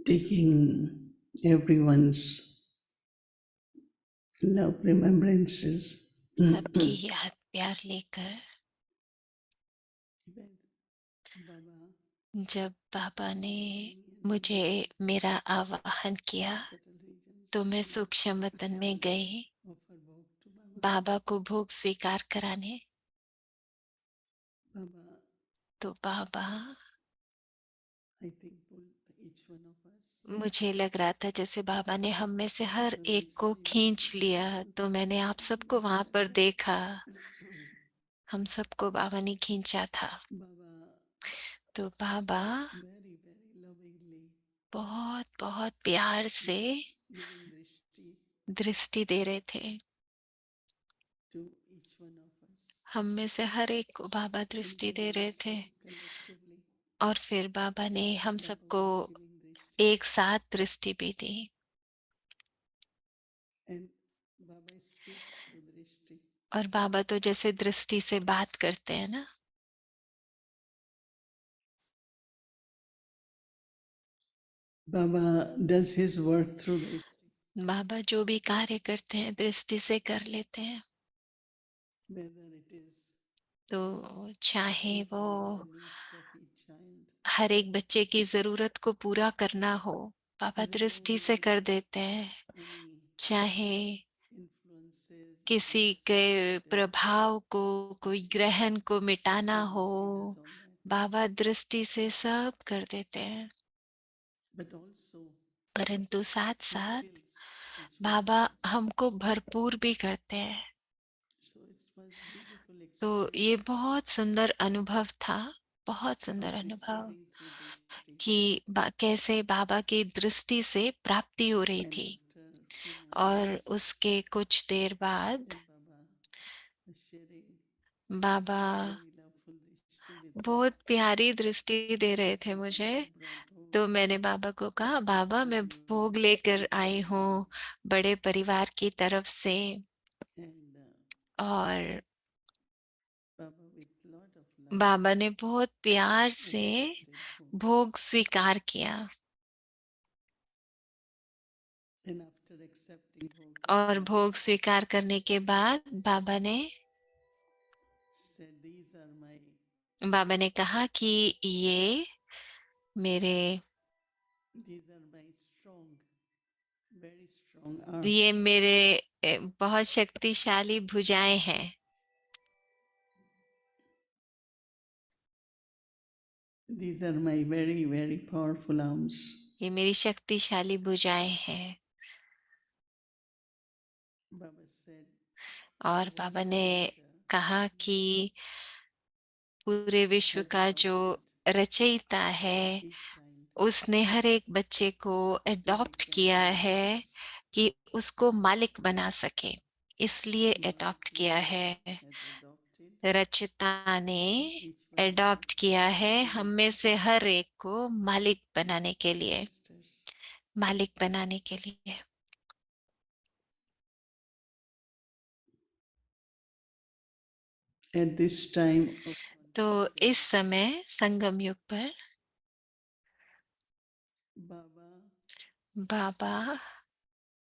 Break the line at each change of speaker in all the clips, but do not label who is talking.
Taking everyone's love remembrances.
सबकी याद प्यार लेकर जब बाबा ने मुझे मेरा आवाहन किया तो मैं सूक्ष्म वतन में गई बाबा को भोग स्वीकार कराने। तो बाबा मुझे लग रहा था जैसे बाबा ने हम में से हर एक को खींच लिया। तो मैंने आप सबको वहां पर देखा, हम सबको बाबा ने खींचा था। तो बाबा बहुत बहुत प्यार से दृष्टि दे रहे थे हम में से हर एक को। बाबा दृष्टि दे रहे थे और फिर बाबा ने हम सबको एक साथ दृष्टि भी दी। और बाबा तो जैसे दृष्टि से बात करते हैं ना,
बाबा does his work through the
बाबा जो भी कार्य करते हैं दृष्टि से कर लेते हैं। तो चाहे वो हर एक बच्चे की जरूरत को पूरा करना हो, बाबा दृष्टि से कर देते हैं। चाहे किसी के प्रभाव को, कोई ग्रहण को मिटाना हो, बाबा दृष्टि से सब कर देते हैं। परंतु साथ साथ बाबा हमको भरपूर भी करते हैं। तो ये बहुत सुंदर अनुभव था, बहुत सुंदर अनुभव कि कैसे बाबा की दृष्टि से प्राप्ति हो रही थी। और उसके कुछ देर बाद बाबा बहुत प्यारी दृष्टि दे रहे थे मुझे। तो मैंने बाबा को कहा, बाबा मैं भोग लेकर आई हूँ बड़े परिवार की तरफ से। और बाबा ने बहुत प्यार से भोग स्वीकार किया। और भोग स्वीकार करने के बाद बाबा ने कहा कि ये मेरे बहुत शक्तिशाली भुजाएं हैं।
These are my very, very powerful arms.
ये मेरी शक्तिशाली भुजाएं हैं। और बाबा ने कहा कि पूरे विश्व का जो रचयिता है उसने हर एक बच्चे को अडॉप्ट किया है कि उसको मालिक बना सके, इसलिए अडॉप्ट किया है। रचयिता ने अडॉप्ट किया है हम में से हर एक को मालिक बनाने के लिए, मालिक बनाने के लिए।
At this time,
तो इस समय संगम युग पर बाबा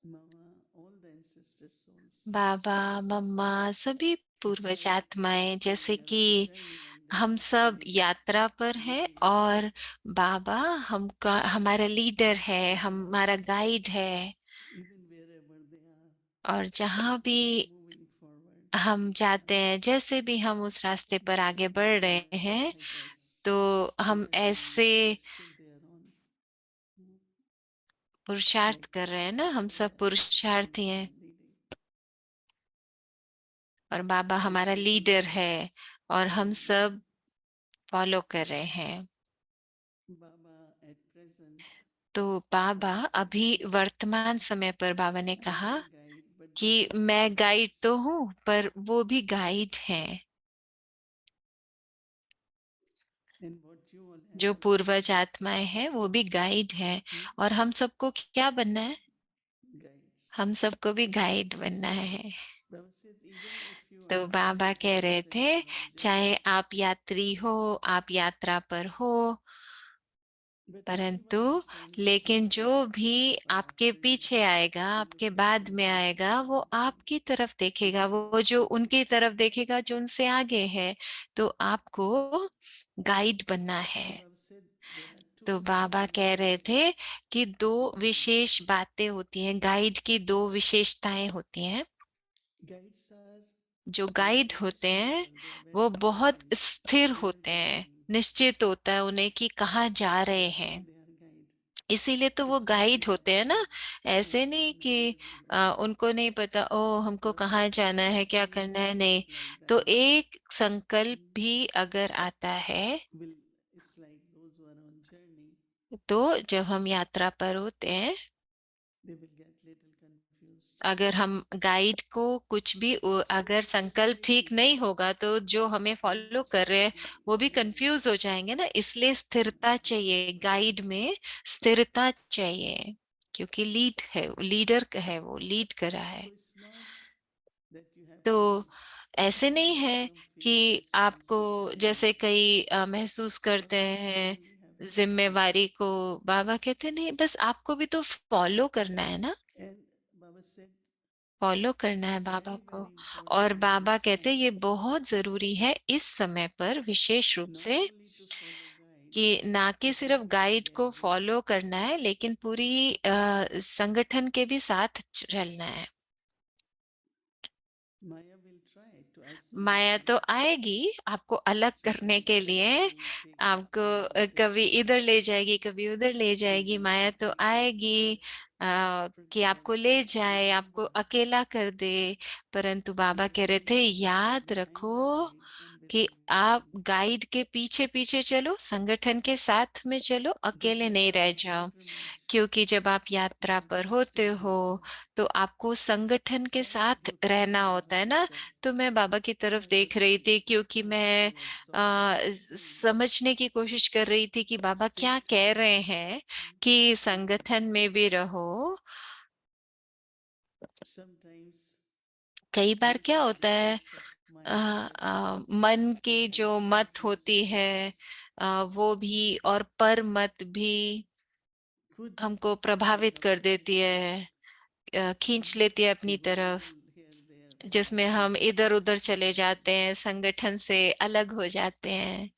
Mama, all the ancestor souls.
बाबा, मम्मा, सभी
It's
पूर्वज
like
आत्माएं,
we
जैसे
are
कि
on a journey and
हम सब
Mama
यात्रा पर
is
है,
the guide.
और बाबा हमका हमारा लीडर है, हमारा गाइड है।
Even wherever they are,
और जहाँ भी
moving forward,
हम जाते हैं, जैसे भी हम उस रास्ते पर
they
आगे
will
बढ़ रहे
guide
हैं,
like us.
तो
They
हम
are doing
ऐसे
still their own,
पुरुषार्थ
like
कर रहे हैं ना, हम
Krishna
सब
is
पुरुषार्थी हैं।
leading.
और बाबा
And
हमारा
we all
लीडर
are
है, और हम
following.
सब फॉलो कर रहे हैं।
Baba at present
तो बाबा
said,
अभी वर्तमान समय पर बाबा ने
I am
कहा
the guide, but
कि
they are also
मैं गाइड
guides.
तो हूँ, पर वो भी गाइड हैं।
And what you all
जो
have,
पूर्वज आत्माएं हैं वो भी गाइड हैं,
hmm,
और हम सबको क्या बनना है?
guides.
हम सबको भी गाइड बनना है।
Baba says, even if you
तो
are
बाबा कह रहे
passengers
थे,
or on
चाहे
journey,
आप यात्री हो, आप यात्रा पर हो,
but
परंतु
everyone who comes
लेकिन जो
behind
भी आपके
after you
पीछे आएगा,
will
आपके
look at
बाद
you
में
and
आएगा, वो
hmm,
आपकी तरफ देखेगा,
guide
वो जो
you.
उनकी तरफ देखेगा जो उनसे आगे है। तो आपको गाइड बनना है।
So Baba said there are two
तो बाबा
important
कह रहे थे
qualities
कि दो
of a guide.
विशेष बातें होती हैं, गाइड की दो विशेषताएं होती हैं।
Guides are
जो गाइड
very
होते हैं
stable, they are
वो
very
बहुत
certain
स्थिर
where
होते
they are
हैं,
going.
निश्चित होता है उन्हें कि कहाँ जा रहे
Therefore,
हैं।
they are guide.
इसीलिए तो वो
It's not
गाइड
like
होते हैं ना।
we
ऐसे
don't
नहीं
know
कि
where we are.
उनको नहीं पता, ओ हमको
Baba
कहाँ
said if
जाना
one
है, क्या करना
single
है, नहीं।
thought like
तो
that
एक संकल्प
hmm,
भी अगर आता है,
will, it's like those who are on journey,
तो जब हम यात्रा पर होते हैं,
they will get little confused.
अगर हम गाइड को कुछ भी
So
अगर संकल्प ठीक
stability
नहीं होगा, तो जो हमें फॉलो
needs
कर
to
रहे हैं
be
वो भी
very
कंफ्यूज हो जाएंगे ना। इसलिए स्थिरता
guided
चाहिए,
by
गाइड
Baba.
में स्थिरता चाहिए, क्योंकि लीड है, लीडर है, वो लीड कर रहा
So
है।
it's not that you have to
तो ऐसे
you
नहीं
have
है
some
कि
feeling
आपको,
responsibility
जैसे कई महसूस करते
but
हैं
only have to follow.
जिम्मेवारी को। बाबा कहते नहीं, बस आपको भी तो फॉलो करना है ना,
And Baba said
फॉलो करना है
it's
बाबा
very,
को।
very important
और
at
बाबा
this
कहते
time
ये बहुत जरूरी है इस समय पर, विशेष रूप
not
से,
only to follow guide
कि ना कि
but
सिर्फ
every
गाइड को
gathering.
फॉलो करना है, लेकिन पूरी संगठन के भी साथ चलना है।
Maya will try to isolate
Maya
you.
तो आएगी आपको अलग करने
Sometimes
के
takes
लिए,
you, take you
आपको
some
कभी
different
इधर ले जाएगी, कभी उधर ले जाएगी। माया तो
places.
आएगी कि
Forget Baba
आपको ले
said,
जाए, आपको
remember
अकेला कर दे। परंतु बाबा
you
कह रहे थे,
always be
याद
behind the
रखो
guide and with
कि आप
संगठन.
गाइड के पीछे पीछे चलो, संगठन के साथ में चलो,
Then
अकेले
there
नहीं
are
रह
no
जाओ।
pilgrimage.
क्योंकि जब आप
You
यात्रा
have
पर
to
होते
stay
हो,
with them.
तो आपको संगठन के
So I was
साथ
looking
रहना
at
होता
Baba
है ना।
because
तो मैं बाबा की
I
तरफ
was
देख रही
looking
थी, क्योंकि
what
मैं
they were so saying.
समझने की कोशिश कर रही थी कि बाबा
Stay
क्या कह रहे
together.
हैं कि
Hmm.
संगठन में भी रहो।
Sometimes
कई बार
we
क्या
get the
होता है,
force of Maya
मन की जो
sometimes
मत होती
confuse
है,
us.
वो भी, और पर मत भी
खुद
हमको
like
प्रभावित
Baba
कर
said,
देती है, खींच
hmm,
लेती है
to
अपनी तरफ,
roll here there
जिसमें
and
हम
get
इधर
out of
उधर चले
संगठन.
जाते हैं, संगठन से अलग हो जाते हैं।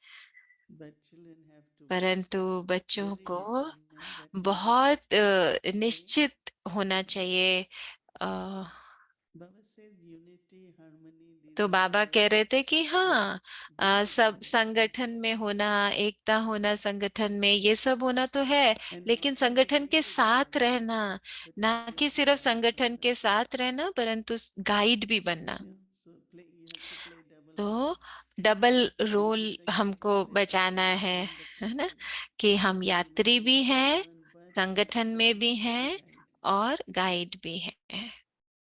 But children have to be
परंतु बच्चों
very
को
determined that we
बहुत
stay.
निश्चित होना चाहिए। अ,
Baba said unity, harmony, these
तो
are
बाबा
all
कह रहे थे कि
very
हाँ,
beautiful
सब संगठन
qualities.
में होना, एकता होना संगठन में, ये सब होना तो है,
And not
लेकिन
to
संगठन के
agree with
साथ
them,
रहना,
but to
ना
play
कि
the
सिर्फ
guide for
संगठन के
them.
साथ रहना, परंतु गाइड भी बनना।
Yeah, so you have to play double role.
तो double
Be
role
with the
हमको
guide at the
बचाना
time
है
and the
है ना,
people.
कि हम यात्री
Remain
भी हैं,
stubborn but
संगठन
also
में भी
the
हैं,
guide.
और गाइड भी हैं,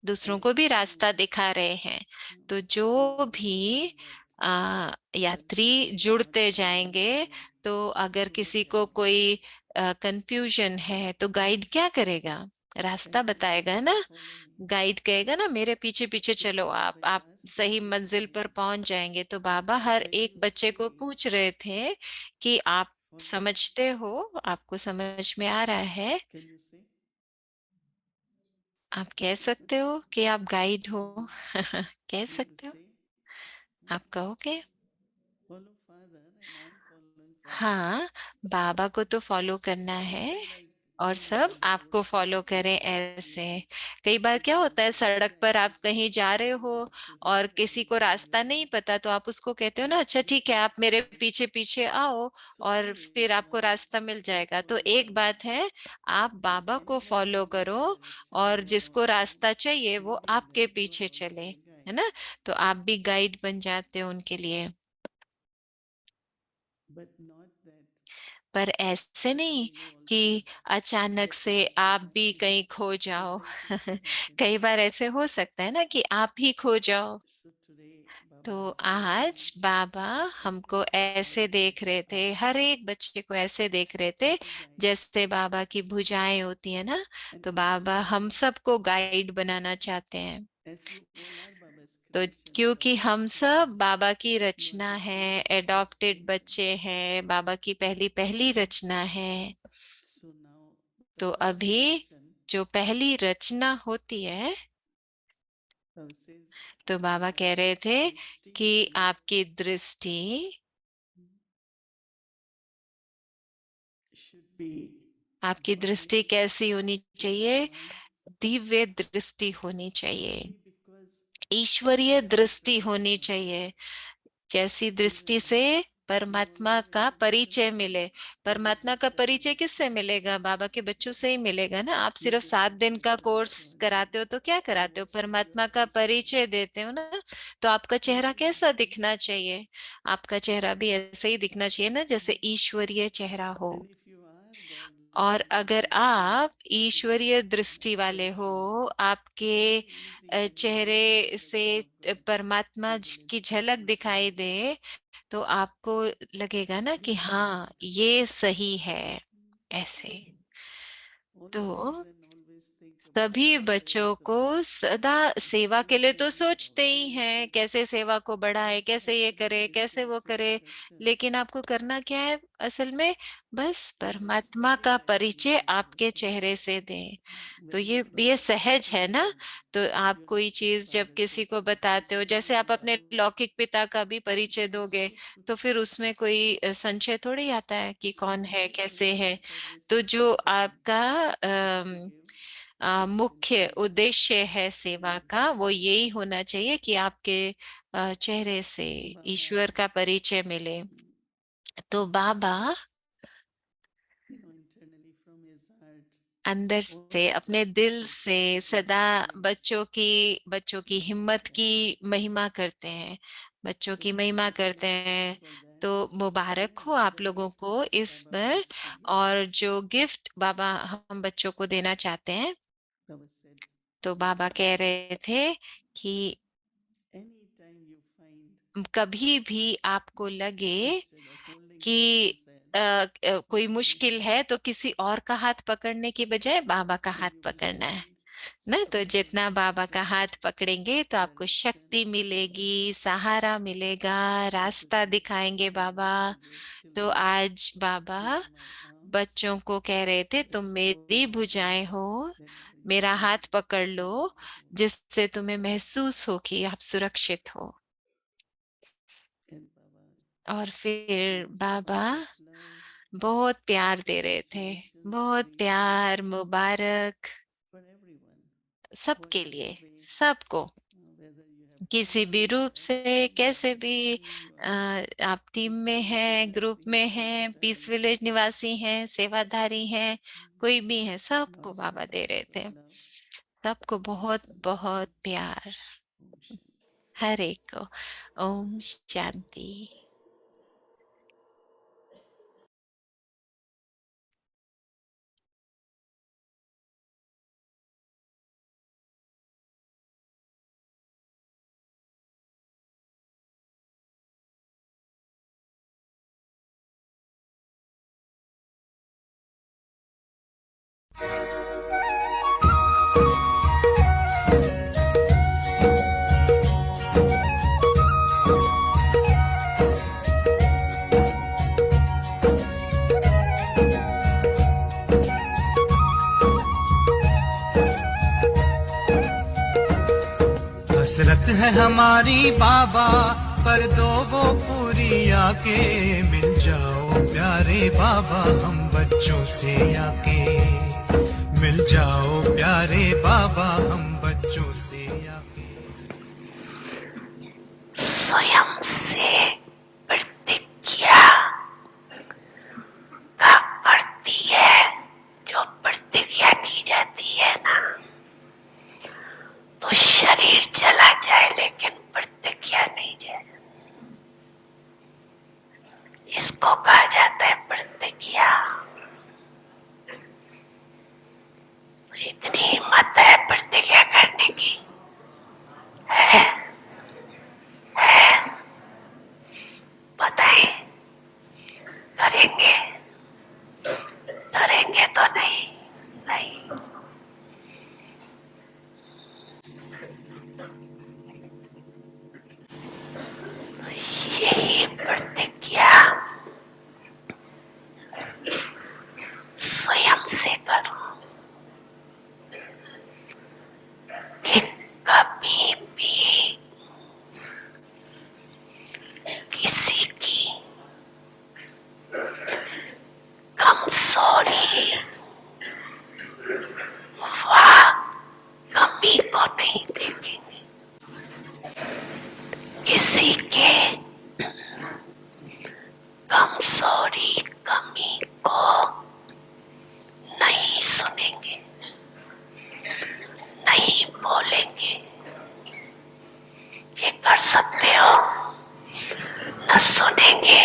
दूसरों
And
को भी
anyone
रास्ता दिखा रहे हैं। तो
who
जो
understand
भी
that
यात्री
Baba is not
जुड़ते
following
जाएंगे,
to
तो अगर
show
किसी को
them
कोई कंफ्यूजन है, तो गाइड क्या करेगा? रास्ता
guide will
बताएगा
say
ना।
follow me.
गाइड कहेगा ना, मेरे पीछे पीछे
So
चलो,
Baba
आप
asked
सही मंजिल
everybody
पर पहुंच जाएंगे। तो बाबा हर
when
एक
you
बच्चे को
say
पूछ रहे थे कि आप
follow me,
समझते हो, आपको समझ में आ रहा है?
can you say
आप कह सकते हो कि आप गाइड हो। कह
You will
सकते हो,
say,
आप कहोगे।
follow father and I am following father.
हाँ, बाबा को तो फॉलो करना
Instead
है
like
और
doing
सब
Baba
आपको
what
फॉलो
Baba
करें
says to
ऐसे।
do.
कई बार क्या
Because
होता है,
before
सड़क
that
पर आप
if
कहीं जा रहे
somebody
हो
says to
और
him that
किसी
you
को
follow
रास्ता नहीं
me,
पता, तो आप उसको कहते हो ना, अच्छा
he
ठीक है आप
takes
मेरे
you.
पीछे पीछे आओ
So
और फिर
always
आपको
one
रास्ता मिल
should
जाएगा। तो
follow
एक
Baba.
बात है, आप
And
बाबा को
anyone
फॉलो
who
करो
needs
और
direction or
जिसको रास्ता चाहिए वो
anything
आपके
like you are
पीछे
also
चले,
a
है
guide.
ना। तो आप भी गाइड बन जाते हो उनके लिए।
But not that
पर ऐसे नहीं
suddenly you also
कि अचानक
get
से
lost in
आप भी
Kashmir.
कहीं खो जाओ।
Sometimes it may happen.
कई बार ऐसे हो सकता है ना कि आप ही खो जाओ।
So today Baba
तो
has chosen
आज बाबा हमको
every
ऐसे
child
देख
as
रहे थे,
father
हर एक बच्चे को ऐसे देख रहे थे
as a guide.
जैसे बाबा की भुजाएं होती है ना।
And
तो
as
बाबा हम सबको गाइड बनाना चाहते हैं।
as you all are Baba's
तो
creations
क्योंकि
also,
हम सब बाबा की
you are
रचना
the
है,
first Baba's
एडॉप्टेड
creation.
बच्चे हैं, बाबा की पहली पहली रचना है।
So now the
तो
first
अभी
creation,
जो पहली रचना होती है,
Baba says,
तो बाबा
your
कह रहे थे कि
drishti
आपकी दृष्टि
should be
आपकी दृष्टि
divine,
कैसी होनी चाहिए?
spiritual one,
दिव्य दृष्टि होनी चाहिए,
only because
ईश्वरीय
it's the
दृष्टि होनी
Paramatma.
चाहिए। जैसी दृष्टि
Even
से
you
परमात्मा
always
का
listen
परिचय
to
मिले।
Prabhu
परमात्मा का
Bachchan
परिचय किससे मिलेगा? बाबा के बच्चों से ही मिलेगा ना। आप
you
सिर्फ
get
7 दिन का
introduction
कोर्स
also again.
कराते हो तो क्या
So
कराते हो?
what should your
परमात्मा का
face be?
परिचय देते हो ना। तो आपका चेहरा
Even
कैसा
also,
दिखना चाहिए? आपका चेहरा भी ऐसे ही दिखना चाहिए ना, जैसे ईश्वरीय चेहरा हो।
and if you are God
और
looking
अगर
dृष्टि,
आप
if you
ईश्वरीय
are
दृष्टि वाले हो,
selfie,
आपके
very easy when you look into
चेहरे
the
से
eyes of God,
परमात्मा
you will
की झलक
instantly
दिखाई
change.
दे, तो आपको लगेगा ना कि
This
हाँ
means
ये सही है, ऐसे।
all
तो
the children always think about
सभी
service
बच्चों
as a
को
big
सदा सेवा के लिए तो
responsibility
सोचते
about
ही
doing
हैं,
this.
कैसे सेवा को बढ़ाए,
That
कैसे
has
ये
to be
करे, कैसे वो
reflects in
करे।
darshan.
लेकिन आपको करना क्या है असल में? बस
So
परमात्मा
basically
का
like
परिचय
Baba
आपके
says,
चेहरे से दें। तो
when you
ये
talk
सहज है ना।
to
तो आप
your
कोई
lawful
चीज जब
father
किसी को
Chaitanya
बताते हो,
Mahaprabhu,
जैसे
you
आप
will
अपने
do it.
लौकिक पिता का भी परिचय
This is
दोगे,
so good.
तो फिर उसमें कोई संशय थोड़ी आता है कि
So
कौन है, कैसे
basically
है।
the service
तो
of
जो
Baba
आपका
is to give
मुख्य
essentially
उद्देश्य है सेवा
Lord
का, वो
darshan.
यही होना चाहिए कि आपके चेहरे से
Baba,
ईश्वर का परिचय मिले। तो बाबा
internally from his heart
अंदर से,
always
अपने दिल से
appreciating
सदा
those
बच्चों की हिम्मत
Baba.
की महिमा करते हैं, बच्चों
So
की महिमा करते
congratulations
हैं।
for that.
तो मुबारक हो
And
आप
the
लोगों
next
को
gift
इस
Baba
पर।
wants to give.
और जो गिफ्ट बाबा हम बच्चों को देना चाहते हैं,
Baba said,
तो बाबा कह रहे थे कि
anytime you find
कभी भी आपको लगे
instead of holding
कि
Bhaba's hand,
कोई
you find
मुश्किल है, तो किसी और का हाथ पकड़ने की बजाय बाबा का
so
हाथ
you will
पकड़ना है
find
ना। तो
support,
जितना बाबा का
strength,
हाथ पकड़ेंगे तो आपको
direction.
शक्ति मिलेगी, सहारा मिलेगा,
So
रास्ता
today
दिखाएंगे
Baba
Baba.
wants to give
तो
children,
आज बाबा
you are my arms,
बच्चों को कह रहे थे, तुम मेरी
support me
भुजाएं हो,
whenever you
मेरा
feel
हाथ पकड़ लो,
uncomfortable.
जिससे तुम्हें महसूस हो कि आप सुरक्षित हो।
And Baba
और फिर
gave
Baba
lots of love,
बहुत प्यार दे रहे थे,
congratulations,
बहुत
greetings
प्यार, मुबारक,
for everyone,
सबके
whatever
लिए,
way,
सबको।
whether you have
किसी
come
भी रूप
as
से,
team
कैसे
or
भी,
maybe you
अ,
are
आप टीम में
peaceful
हैं, ग्रुप
Nivasi,
में हैं, पीस
Sevadari,
विलेज निवासी हैं, सेवाधारी हैं, कोई भी है, सबको
lots
बाबा
and
दे रहे
lots of
थे।
love.
सबको
Om
बहुत
Shanti,
बहुत प्यार।
Om Shanti.
हर एक को ओम शांति।
है हमारी बाबा, कर दो वो पूरी आके। मिल जाओ प्यारे बाबा हम बच्चों से आके। मिल जाओ प्यारे बाबा हम बच्चों से आके।
स्वयं से प्रतिज्ञा का अर्थ ही है, जो प्रतिज्ञा की जाती है ना, तो शरीर चला जाए लेकिन प्रतिज्ञा नहीं जाए। इसको कहा जाता है प्रतिज्ञा। इतनी हिम्मत है प्रतिज्ञा करने की? है? बताएं, करेंगे? डरेंगे तो नहीं? नहीं। यही प्रतिज्ञा स्वयं से करो कि कभी भी किसी की कमजोरी व कमी को नहीं देखेंगे, किसी के कमजोरी कमी को नहीं सुनेंगे, नहीं बोलेंगे। ये कर सकते हो? न सुनेंगे,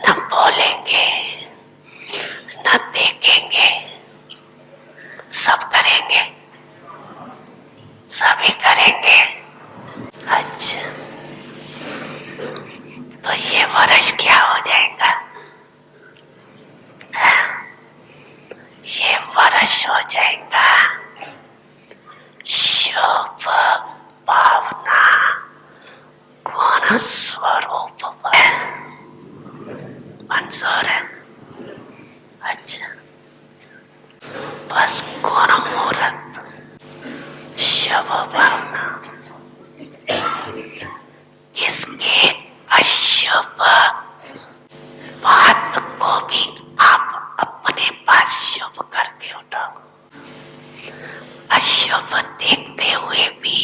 न बोलेंगे, न देखेंगे, सब करेंगे, सभी करेंगे। अच्छा, तो ये वर्ष क्या हो जाएगा? ये वर्ष हो जाएगा शुभ भावना गुण स्वरूप। मंजूर है? अच्छा, बस गुण मुहूर्त शुभ भावना, इसके अशुभ बात को भी आप अपने पास शुभ करके उठाओ। अशुभ देखते हुए भी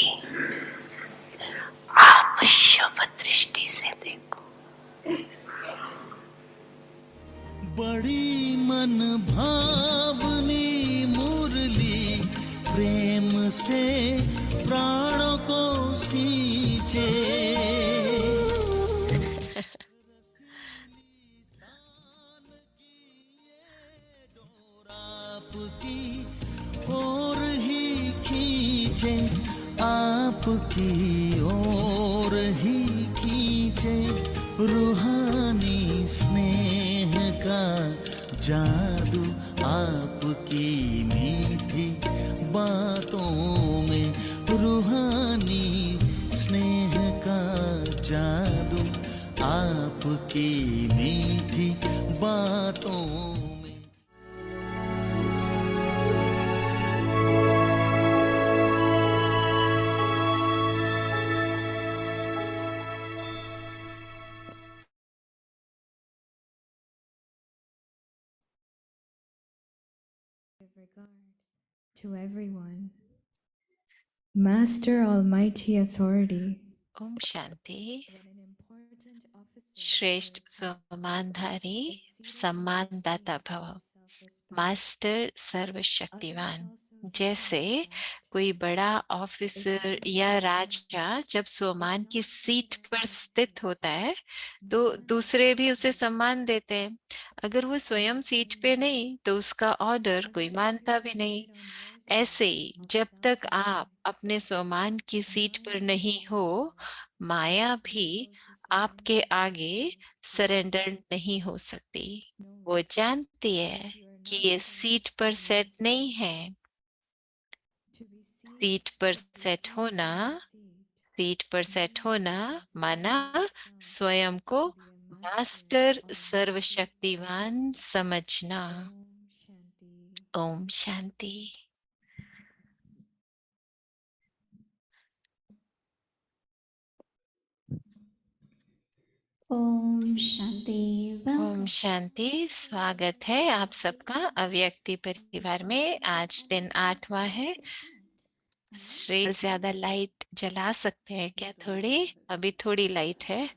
आप शुभ दृष्टि से देखो।
बड़ी मन भावनी मुरली प्रेम से प्राणों को सींचे। आपकी ओर ही खींचे, आपकी ओर ही खींचे, रूहानी स्नेह का जादू आपकी मीठी बातों में। रूहानी स्नेह का जादू आपकी मीठी बातों में।
regard to everyone. Master Almighty Authority.
Om Shanti.
When an important officer
श्रेष्ठ
or power
सम्मानधारी
is seated in
सम्मानदाता
a seat
भव।
of self-respect,
मास्टर
others
सर्वशक्तिवान।
also gain
जैसे
respect.
कोई बड़ा
If
ऑफिसर
that
या
person
राजा जब
is
सम्मान की
not
सीट
seated
पर
in a
स्थित
seat,
होता है
no
तो
one
दूसरे भी
else
उसे
will
सम्मान देते
rise.
हैं। अगर वो स्वयं सीट पे नहीं तो उसका ऑर्डर कोई
Others
मानता
who
भी नहीं।
seated on your
ऐसे
seat
ही
of
जब तक आप
self-respect,
अपने सम्मान की सीट
no
पर
one
नहीं हो,
else
माया
will be
भी
able to
आपके
surrender their
आगे
seat to you.
सरेंडर नहीं हो सकती। वो
Knows
जानती
that
है
if you are
कि
not
ये
seated
सीट पर
on your
सेट नहीं
seat,
है।
to be
सीट पर सेट
seated
होना,
on the seat
सीट पर सेट
means to
होना
consider
माना
yourself
स्वयं को
to be a master
master
almighty
सर्वशक्तिवान
authority.
समझना।
Om Shanti.
ओम शांति।
ओम शांति।
ओम शांति। स्वागत है आप सबका अव्यक्ति परिवार में। आज दिन 8वां है। श्री ज्यादा लाइट जला सकते हैं क्या? थोड़ी, अभी थोड़ी लाइट है,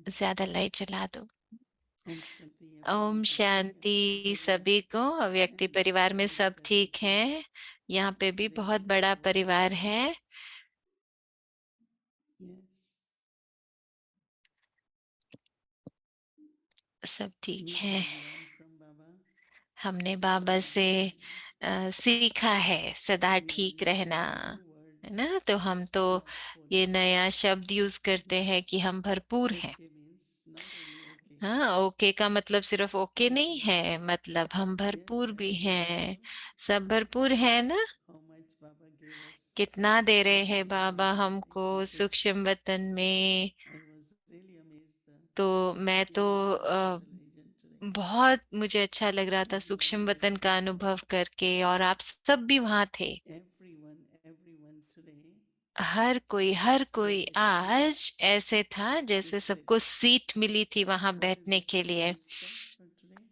ज्यादा लाइट जला दो।
Om Shanti,
ओम
everyone.
शांति सभी को। अव्यक्ति परिवार में सब ठीक है? यहाँ पे भी बहुत बड़ा परिवार है।
Yes.
सब ठीक
We
है।
have learned from Baba.
हमने बाबा से सीखा है सदा
We are
ठीक
using
रहना,
a new word,
है ना? तो हम तो ये नया शब्द यूज करते हैं कि हम भरपूर हैं।
okay means not only okay.
हाँ, ओके का मतलब सिर्फ ओके नहीं है, मतलब हम
Yes,
भरपूर भी
as we
हैं।
know
सब भरपूर है ना?
how much Baba gave us
कितना दे रहे हैं
Suksha
बाबा
Vatan
हमको
in Egypt.
सूक्ष्म वतन में।
I was really amazed the
तो मैं तो
experience of Shuttle Region today.
बहुत मुझे अच्छा लग रहा था सूक्ष्म वतन का अनुभव करके, और आप सब भी वहां थे।
Everyone today
हर कोई
got the seat
आज ऐसे था
to
जैसे
sit.
सबको सीट मिली थी वहां
What is
बैठने
the
के लिए।
master for today?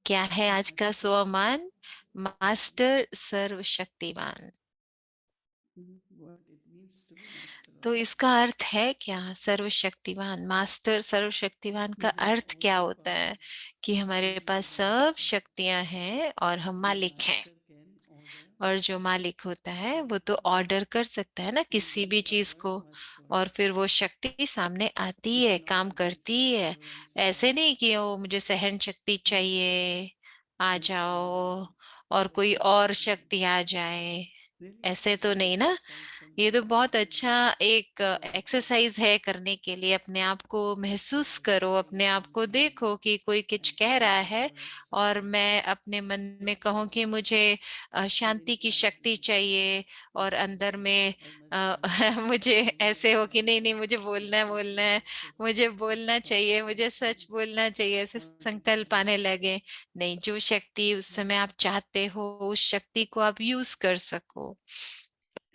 क्या है आज का
Master.
स्वमान? मास्टर सर्वशक्तिमान।
What it means to be master
तो
of.
इसका अर्थ है क्या? सर्वशक्तिवान, मास्टर सर्वशक्तिवान का
We have
अर्थ
all
क्या
the
होता है?
powers
कि
and
हमारे
we
पास
can order
सब
them.
शक्तियां हैं और हम
The
मालिक हैं।
master can order
और जो मालिक होता है वो तो ऑर्डर कर सकता है ना
and
किसी
then
भी चीज
power
को,
must
और
work.
फिर वो शक्ति सामने आती
We
है,
cannot
काम
against
करती है।
tolerance
ऐसे
power.
नहीं कि ओ मुझे सहन शक्ति चाहिए, आ
That's
जाओ
power
और कोई
Shakti
और
Vatan.
शक्ति आ जाए।
Really
ऐसे तो
appreciate
नहीं
the
ना।
exercise
ये तो
sometimes
बहुत
we
अच्छा
do
एक
to ourselves.
एक्सरसाइज है करने के लिए। अपने आप को महसूस
Baba
करो,
is saying
अपने आप को
something
देखो कि कोई कुछ
and
कह रहा
thinking
है
about
और
ourselves.
मैं अपने मन में कहूँ कि मुझे
And
शांति की
inside
शक्ति
me,
चाहिए,
my
और
mind
अंदर
says,
में
I must speak.
मुझे
I will
ऐसे हो कि नहीं नहीं,
answer.
मुझे
My
बोलना है,
teacher
बोलना है,
must say,
मुझे
sit
बोलना
quiet,
चाहिए,
sit
मुझे सच
quiet.
बोलना चाहिए, ऐसे
What did Baba
संकल्प आने
say?
लगे। नहीं, जो शक्ति उस समय आप चाहते हो उस शक्ति को आप यूज कर सको।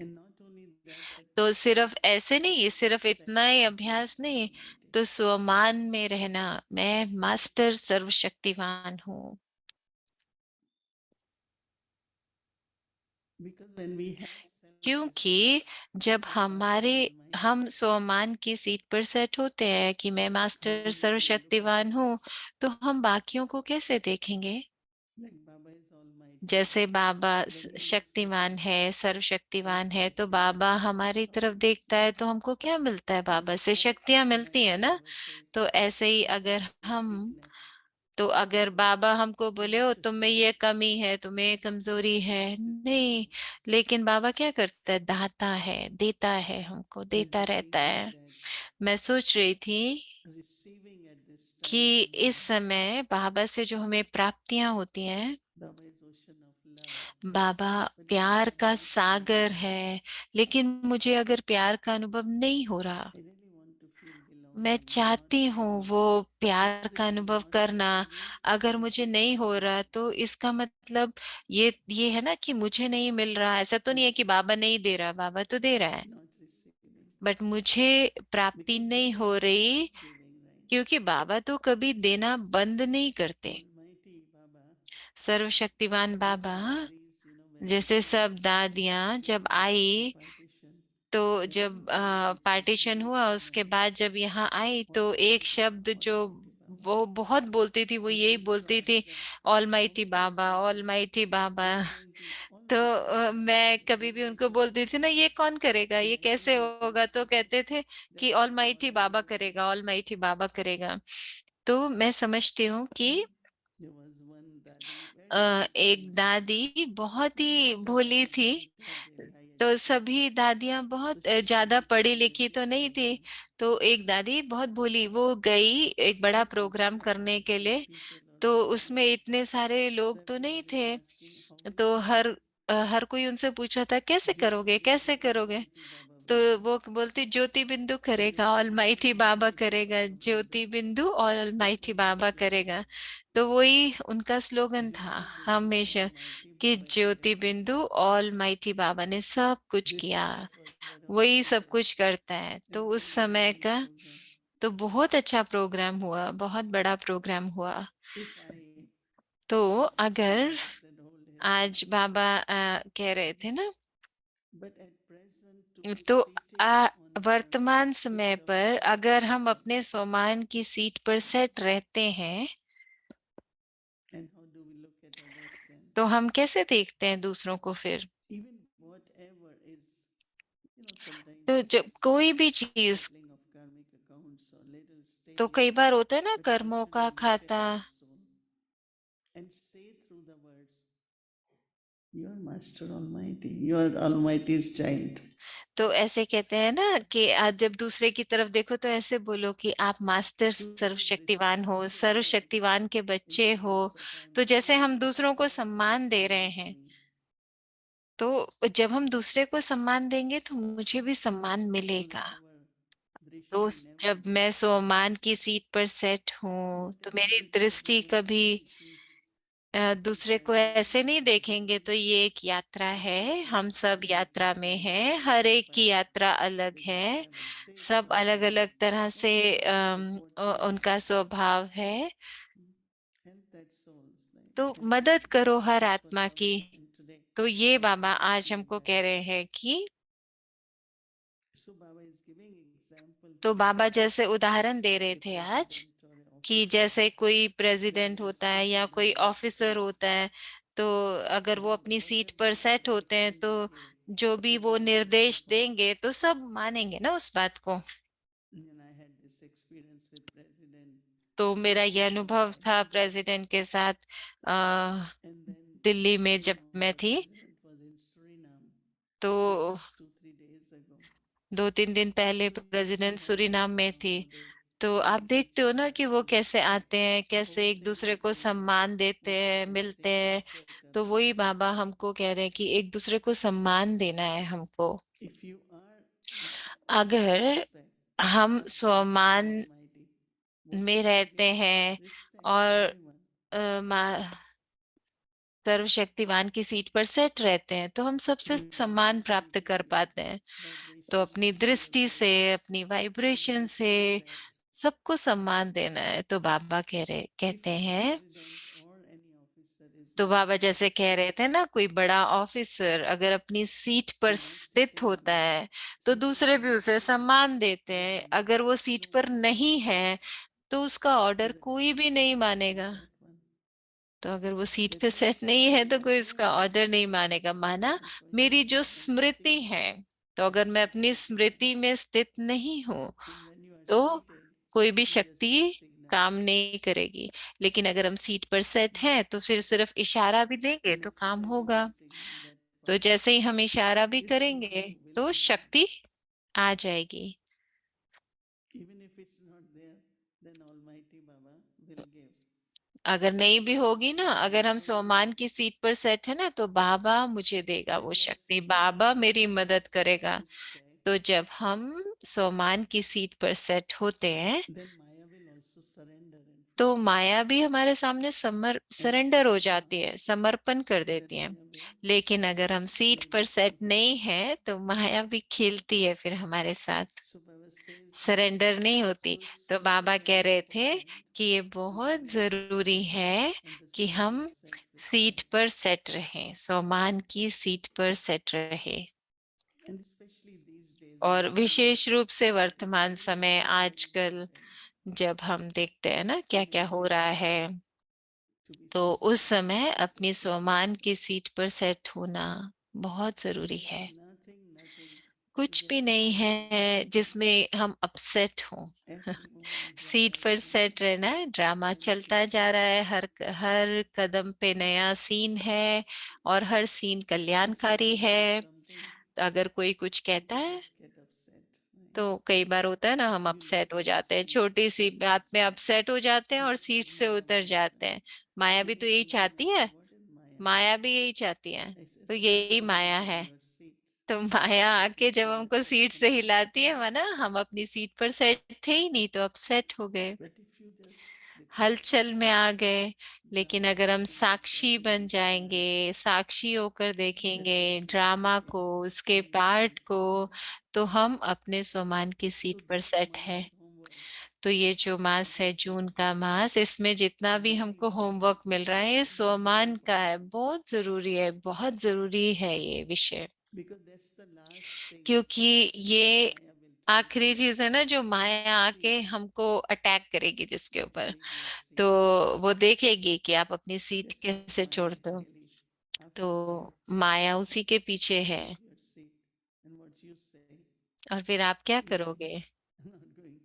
And not only that, but
तो सिर्फ ऐसे नहीं, ये सिर्फ
respect
इतना ही
that
अभ्यास नहीं,
sovereignty.
तो स्वमान में रहना, मैं मास्टर सर्वशक्तिवान हूँ।
Because when we have self-respect,
क्योंकि जब
self-trust
हमारे
in our mindset,
हम स्वमान की सीट पर सेट होते हैं कि मैं
how
master
we will look at
सर्वशक्तिवान
others.
हूँ, तो हम बाकियों को कैसे देखेंगे?
Like Baba is almighty.
जैसे बाबा
When he looks at
Shaktimaan
us,
है,
what
सर्वशक्तिवान
he
है,
will
तो
see?
बाबा हमारी तरफ देखता है तो हमको क्या मिलता है?
When
बाबा से शक्तियां मिलती है
Almighty
ना।
Baba says,
तो ऐसे ही
you
अगर
have this
हम,
weakness,
तो अगर बाबा हमको
we
बोले
need
हो
to
तुम में
feel
ये
it.
कमी है, तुम्हें ये कमजोरी
We
है,
need to
नहीं,
feel it.
लेकिन बाबा क्या करता है? दाता है, देता है, हमको
I
देता
was
रहता
thinking
है।
that
मैं सोच रही थी
receiving at this time
कि
from
इस
Baba,
समय बाबा से जो हमें प्राप्तियां होती हैं,
Baba is ocean of love.
Baba
But if I
प्यार
am
का
not feeling
सागर
it,
है, लेकिन मुझे अगर प्यार का अनुभव नहीं हो रहा,
I really want to feel
मैं
belonging, not
चाहती हूँ
feeling
वो प्यार का
physically,
अनुभव
not
करना,
physically,
अगर मुझे नहीं हो
psychologically.
रहा तो इसका मतलब ये है ना कि मुझे नहीं मिल रहा। ऐसा तो नहीं है कि बाबा नहीं दे रहा, बाबा तो दे रहा है,
Not receiving.
बट मुझे प्राप्ति
Because
नहीं
Baba
हो
never
रही।
stopped giving, right?
क्योंकि बाबा तो कभी देना बंद नहीं करते।
Almighty Baba,
सर्वशक्तिवान
like
Baba,
all daddies, when they
जैसे
came
सब दादियां जब
after
आई,
partition,
तो जब
everybody wanted to
पार्टीशन हुआ
become
उसके
like
बाद जब यहाँ आई, तो एक
Almighty Baba,
शब्द जो
Almighty Baba.
वो बहुत बोलती थी, वो
And
यही
I still
बोलती
ask
थी,
them,
almighty
how can
Baba,
something
almighty Baba.
they are going to
तो
Almighty Baba
मैं
will
कभी
give
भी
me
उनको
this?
बोलती थी ना, ये कौन करेगा,
And
ये
I
कैसे
think they
होगा, तो
understood
कहते थे
that
कि
what
almighty
I
Baba
really want.
करेगा, ऑलमाइटी बाबा करेगा। तो मैं समझती हूँ कि
There was one daddy, very
एक
innocent.
दादी बहुत ही
Most of
भोली
daddies
थी।
don't have very high
तो
education.
सभी दादियां
So
बहुत
she came
ज्यादा
to
पढ़ी
attend a
लिखी
big
तो नहीं थी।
program.
तो एक दादी बहुत भोली, वो गई एक बड़ा
Small
प्रोग्राम
program,
करने के लिए।
people or
तो
not
उसमें
much.
इतने सारे
So
लोग तो नहीं
everybody is
थे।
asking, how will
तो
you do it?
हर कोई उनसे पूछा था कैसे
Jyoti
करोगे,
Bindu,
कैसे करोगे?
Almighty Baba
तो
will do.
वो बोलती ज्योति बिंदु
So
करेगा,
Jyoti Bindu,
ऑलमाइटी बाबा
Almighty
करेगा,
Baba will do.
ज्योति बिंदु और
That
almighty
was the
Baba
slogan.
करेगा। तो वही उनका स्लोगन था
Jyoti Bindu,
हमेशा,
Almighty
कि
Baba
ज्योति
Karega.
बिंदु ऑलमाइटी बाबा ने सब कुछ
This
किया,
was what Baba
वही सब
wanted.
कुछ करता है। तो उस
Everybody
समय
was in
का
program.
तो बहुत अच्छा प्रोग्राम हुआ, बहुत बड़ा प्रोग्राम हुआ।
If I
तो
yesterday
अगर
Baba said hold his
आज
hand,
बाबा कह रहे थे ना,
but at present to be
तो
seated on our
वर्तमान समय
seat of
पर अगर हम
responsibility,
अपने सोमान की सीट पर सेट रहते हैं,
and how do we look at others then?
तो हम कैसे देखते हैं दूसरों को फिर?
Even whatever is, sometimes
तो
it
जब
is
कोई भी चीज,
settling of karmic accounts or little
तो
staining,
कई बार होता है ना
but how
कर्मों
should
का
we look at
खाता।
our soul and say through the words, you are Master Almighty, you are Almighty's child.
तो ऐसे कहते हैं ना कि आज जब दूसरे की तरफ देखो तो ऐसे बोलो कि आप मास्टर
To
सर्वशक्तिवान हो,
respond to others
सर्वशक्तिवान के
in
बच्चे
the
हो।
sense of I am
तो जैसे हम
Almighty,
दूसरों को
God has
सम्मान दे
given
रहे
to
हैं,
me.
तो जब हम दूसरे को सम्मान देंगे तो मुझे भी सम्मान
So
मिलेगा।
that our
तो
drishti never
जब मैं
goes,
सोमान की सीट पर सेट हूँ तो
whatever
मेरी
whichever
दृष्टि
way
कभी
situations
दूसरे को
transpire in
ऐसे
our
नहीं देखेंगे। तो ये एक यात्रा
life,
है,
it's
हम सब
not
यात्रा में
everybody's
हैं,
life
हर एक की
transpires
यात्रा अलग
with that
है,
level. Say
सब अलग
something,
अलग तरह
not
से
according with what we
उनका स्वभाव है।
help that souls, right?
तो
Help that
मदद
souls.
करो हर
That's what
आत्मा
Baba
की।
is saying today.
तो ये
So
बाबा
let's
आज
make
हमको
that
कह रहे
happen.
हैं कि,
So Baba is giving example
तो
today
बाबा जैसे उदाहरण दे
of
रहे
a
थे आज
president or an
कि
officer
जैसे कोई
when
प्रेसिडेंट
they are
होता है या
seated
कोई
on their
ऑफिसर
seat,
होता है, तो अगर वो
then
अपनी सीट
whatever
पर सेट होते हैं
direction
तो
they give,
जो भी वो
people
निर्देश
justify.
देंगे तो सब मानेंगे ना उस बात को।
And I had this experience with President
तो मेरा ये
Srinath in
अनुभव था
Hyderabad.
प्रेसिडेंट के साथ
And then
दिल्ली में
when
जब मैं
our
थी।
president was in Suriname
तो
just 2-3 days ago.
2-3 दिन पहले
So you see
president
how
Suriname में थी।
how they
तो आप
treat each
देखते हो ना
other
कि वो
and
कैसे आते हैं, कैसे एक
hosting
दूसरे
each
को
other,
सम्मान देते हैं,
whatever
मिलते
say,
हैं।
respect
तो वही
others.
बाबा हमको कह रहे हैं कि एक दूसरे को सम्मान देना है हमको।
If you are
अगर
self-respect,
हम
Master
स्वमान
Almighty, what
में
will you
रहते
get?
हैं
Respect
और
everyone.
सर्वशक्तिवान की सीट पर सेट रहते हैं तो हम सबसे
You will
सम्मान
receive
प्राप्त कर
the
पाते हैं। तो
vibrations
अपनी
through your
दृष्टि से,
soul.
अपनी
So
वाइब्रेशन
let's
से
do that.
सबको सम्मान देना है। तो बाबा
If
कहते
a
हैं,
president or any officer is
तो
not
बाबा जैसे कह रहे थे ना, कोई बड़ा ऑफिसर अगर अपनी सीट पर
not
स्थित
sitting on
होता
that,
है तो
people
दूसरे भी
will
उसे
say
सम्मान देते
with
हैं।
the
अगर वो सीट
maximum
पर नहीं
confidence,
है तो उसका ऑर्डर
whether I
कोई
am
भी नहीं
seated on
मानेगा।
that one.
तो अगर वो सीट
That
पे
means
सेट नहीं है
you
तो
are
कोई
so
उसका ऑर्डर
much
नहीं मानेगा। माना मेरी
conscious
जो
of that
स्मृति
seat.
है, तो अगर मैं अपनी स्मृति में स्थित नहीं हूँ
And when you are
तो
seated,
कोई भी
you just give
शक्ति
signal.
काम नहीं करेगी। लेकिन अगर हम सीट पर सेट हैं तो फिर सिर्फ इशारा भी देंगे
And
तो
if
काम
there is
होगा।
a signal, that
तो
power
जैसे ही हम इशारा भी
is
करेंगे
flowing
तो
within you.
शक्ति आ जाएगी।
Even if it's not there, then Almighty Baba will give.
अगर नहीं भी होगी ना, अगर हम
So
सोमान की सीट पर सेट है ना, तो बाबा मुझे देगा
when
वो
you are
शक्ति,
seated on
बाबा
that
मेरी
seat of
मदद करेगा।
respect,
तो जब हम सोमान की सीट पर सेट होते हैं
then Maya will also surrender in
तो
front of you.
माया भी हमारे सामने
And if
सरेंडर
you
हो
are not,
जाती है, समर्पण कर
then
देती है।
Maya will
लेकिन अगर हम सीट
play
पर सेट
with
नहीं
us.
है तो माया भी खेलती है फिर हमारे साथ,
So Baba says,
सरेंडर नहीं होती।
so
तो
super
बाबा कह रहे थे
important
कि ये
we are
बहुत
able to
जरूरी
sit
है
on the
कि
seat of
हम सीट
self-respect.
पर सेट रहें, सोमान की सीट पर सेट रहे।
And especially these days we
और
see
विशेष रूप से
what is
वर्तमान समय
seriously going
आजकल
wrong
जब हम देखते हैं ना क्या
in
क्या हो
India
रहा है,
to be
तो
seated
उस
on that
समय
seat of
अपनी सोमान
self-respect.
की सीट पर सेट होना बहुत
There
जरूरी
is
है।
nothing to
कुछ
get
भी नहीं
upset about.
है जिसमें हम अपसेट हों।
Every moment
seat
drama is
पर
going
सेट
on.
रहना है, ड्रामा
Everything
चलता
is
जा रहा
going
है,
on.
हर कदम पे नया सीन है और हर सीन
If
कल्याणकारी
someone says
है।
something,
तो अगर कोई कुछ कहता
people
है
just get upset.
तो
Right?
कई बार होता है ना, हम
You lose
अपसेट हो
your
जाते हैं,
seat.
छोटी सी बात में अपसेट हो जाते हैं और
Just
सीट
like
से
Maya
उतर
also.
जाते हैं। माया भी
People
तो यही
came to me
चाहती
and
है,
said, what is Maya?
माया भी यही चाहती है।
I said,
तो
oh,
यही
Maya
माया
is on
है।
your seat.
तो माया
But
आके जब
people
हमको
upset
सीट
on
से
that.
हिलाती है, माना हम अपनी सीट पर सेट थे ही नहीं तो अपसेट हो गए,
But if you just become
हलचल में आ
sakshivar,
गए। लेकिन
drama
अगर हम
watching what's
साक्षी
happening
बन
to
जाएंगे,
others,
साक्षी होकर
that
देखेंगे
means you are
drama
seated
को, उसके
on the
पार्ट
seat
को,
of self.
तो हम अपने सोमान की
So
सीट पर
that's
सेट
Maya's
हैं।
homework.
तो ये जो मास है, जून का मास, इसमें जितना भी हमको होमवर्क मिल रहा है ये स्वमान का है। बहुत जरूरी है, बहुत जरूरी है ये विषय,
because that's the last thing
क्योंकि ये
Maya will try
आखिरी
to
चीज है ना जो माया आके
see
हमको अटैक करेगी जिसके ऊपर।
leave your
तो
seat.
वो देखेगी कि आप अपनी सीट
That's what
कैसे
Maya
छोड़ते
is
हो।
really
तो
after you.
माया उसी के पीछे है।
Leave your seat. And what you say,
और फिर आप क्या
no,
करोगे?
I'm not going.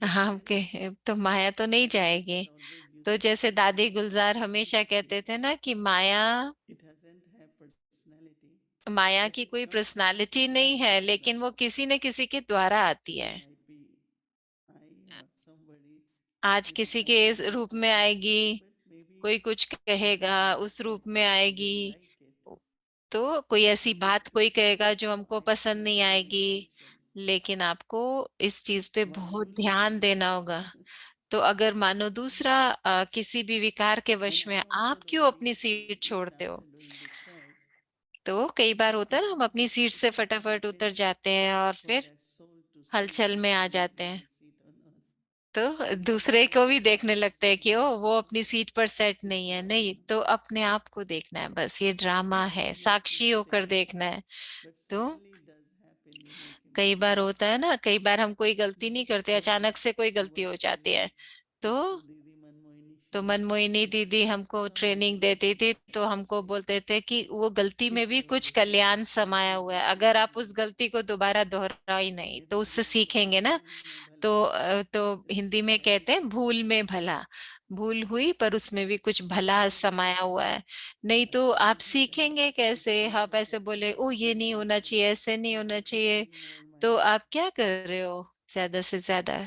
But
हम
this is
के तो माया तो नहीं
Dadi
जाएगी।
Gulzar always
तो
used to
जैसे
say,
दादी
Maya
गुलजार
doesn't
हमेशा
belong to
कहते
you.
थे ना कि माया
It hasn't have personality,
Maya
but
की
it
कोई
comes through
पर्सनालिटी नहीं
somebody
है,
else's
लेकिन वो
life.
किसी न किसी के द्वारा आती
It
है।
might be I or somebody
आज
with
किसी के
some
इस रूप में
personality,
आएगी,
but maybe
कोई कुछ
you
कहेगा
don't
उस
like
रूप
it
में
or you will
आएगी।
like it.
तो कोई ऐसी
And
बात
it
कोई कहेगा
fixes
जो
your
हमको पसंद नहीं
attention and
आएगी,
attention.
लेकिन आपको इस चीज पे
Why
बहुत
you
ध्यान
listen?
देना होगा। तो अगर मानो दूसरा किसी भी विकार के
And
वश में,
I also
आप क्यों
don't
अपनी
think
सीट
you
छोड़ते हो?
started doing because
तो कई बार होता है ना, हम अपनी सीट से फटाफट
waiting
उतर जाते हैं और
for
फिर
that soul to see
हलचल में
whether
आ
he is
जाते
in
हैं।
his seat or not.
तो
But
दूसरे
Maya
को भी
will
देखने
always
लगते हैं
say,
कि ओ वो अपनी सीट पर सेट नहीं है। नहीं, तो अपने आप को देखना है, बस ये ड्रामा
you
है,
need to
साक्षी होकर
stay.
देखना है।
But
तो
certainly it does happen. You make a
कई बार
mistake.
होता है ना, कई बार हम कोई गलती नहीं करते,
So
अचानक से कोई
you
गलती
were
हो जाती
telling
है। तो
through Didi Manmohini, she
तो
used to
मनमोहिनी
say,
दीदी हमको
somebody
ट्रेनिंग
will
देती
make
थी,
that
तो हमको
mistake.
बोलते थे कि वो गलती
If
में भी
you
कुछ
repeat
कल्याण
it,
समाया
you
हुआ
will
है। अगर आप उस
really
गलती को दोबारा दोहराओ ही नहीं तो
Hindi
उससे
में कहते
सीखेंगे
हैं
ना।
भूल में भला,
तो हिंदी में
somebody
कहते हैं
should
भूल
have
में
done
भला।
that.
भूल हुई पर उसमें भी कुछ
So
भला
you will
समाया हुआ है। नहीं तो आप
absolutely right.
सीखेंगे
It's
कैसे? आप
better
ऐसे
that
बोले
you
ओ ये नहीं होना
listen
चाहिए, ऐसे नहीं
to
होना
the
चाहिए,
inner
तो
mind.
आप क्या कर रहे हो ज्यादा से ज्यादा?